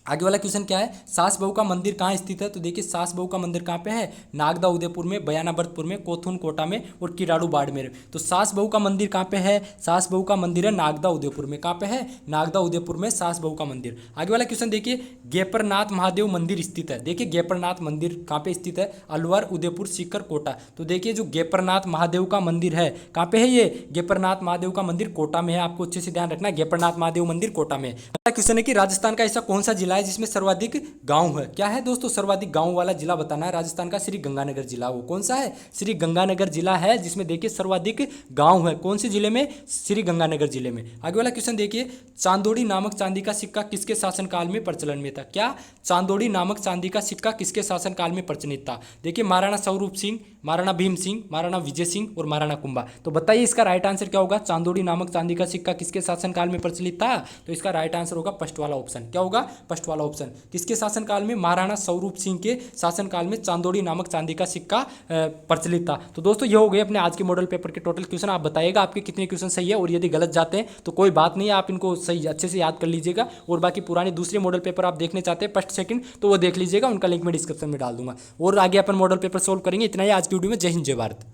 आगे वाला क्वेश्चन क्या है? सास बहू का मंदिर कहाँ स्थित है? तो देखिए सास बहू का मंदिर कहाँ पे है? नागदा उदयपुर में, बयाना भरतपुर में, कोथून कोटा में और किराड़ू बाड़मेर। तो सास बहू का मंदिर कहाँ पे है? सास बहू का मंदिर है नागदा उदयपुर में। कहाँ पे है? नागदा उदयपुर में सास बहू का मंदिर। आगे वाला क्वेश्चन देखिए, गेपरनाथ महादेव मंदिर स्थित है। देखिए गेपरनाथ मंदिर कहाँ पे स्थित है? अलवर, उदयपुर, सीकर, कोटा। तो देखिए जो गेपरनाथ महादेव का मंदिर है कहाँ पे है? ये गेपरनाथ महादेव का मंदिर कोटा में है। आपको अच्छे से ध्यान रखना, गेपरनाथ महादेव मंदिर कोटा में है। अगला क्वेश्चन है कि राजस्थान का ऐसा कौन सा जिला है जिसमें सर्वाधिक गांव है? क्या है दोस्तों? सर्वाधिक गांव वाला जिला बताना है। राजस्थान का श्री गंगानगर जिला। वो कौन सा है? श्री गंगानगर जिला है जिसमें देखिए सर्वाधिक गांव है। कौन से जिले में? श्री गंगानगर जिले में। आगे वाला क्वेश्चन देखिए, चांदोड़ी नामक चांदी का सिक्का किसके शासनकाल में प्रचलन में था? क्या? चांदोड़ी नामक चांदी का सिक्का किसके शासनकाल में प्रचलित था? देखिए महाराणा स्वरूप सिंह, महाराणा भीम सिंह, महाराणा विजय सिंह और महाराणा कुंभा। तो बताइए इसका राइट आंसर क्या होगा? चांदोड़ी नामक चांदी का सिक्का किसके शासनकाल में प्रचलित था? तो इसका राइट आंसर होगा फर्स्ट वाला ऑप्शन। क्या होगा? फर्स्ट वाला ऑप्शन। किसके शासनकाल में? महाराणा स्वरूप सिंह के शासनकाल में चांदोड़ी नामक चांदी का सिक्का प्रचलित था। तो दोस्तों ये हो गए अपने आज के मॉडल पेपर के टोटल क्वेश्चन। आप बताइएगा आपके कितने क्वेश्चन सही है, और यदि गलत जाते हैं तो कोई बात नहीं है, आप इनको सही अच्छे से याद कर लीजिएगा। और बाकी पुराने दूसरे मॉडल पेपर आप देखने चाहते हैं फर्स्ट सेकंड, तो वो देख लीजिएगा, उनका लिंक मैं डिस्क्रिप्शन में डाल दूंगा। और आगे अपन मॉडल पेपर सोल्व करेंगे। इतना ही आज की वीडियो में। जय हिंद, जय भारत।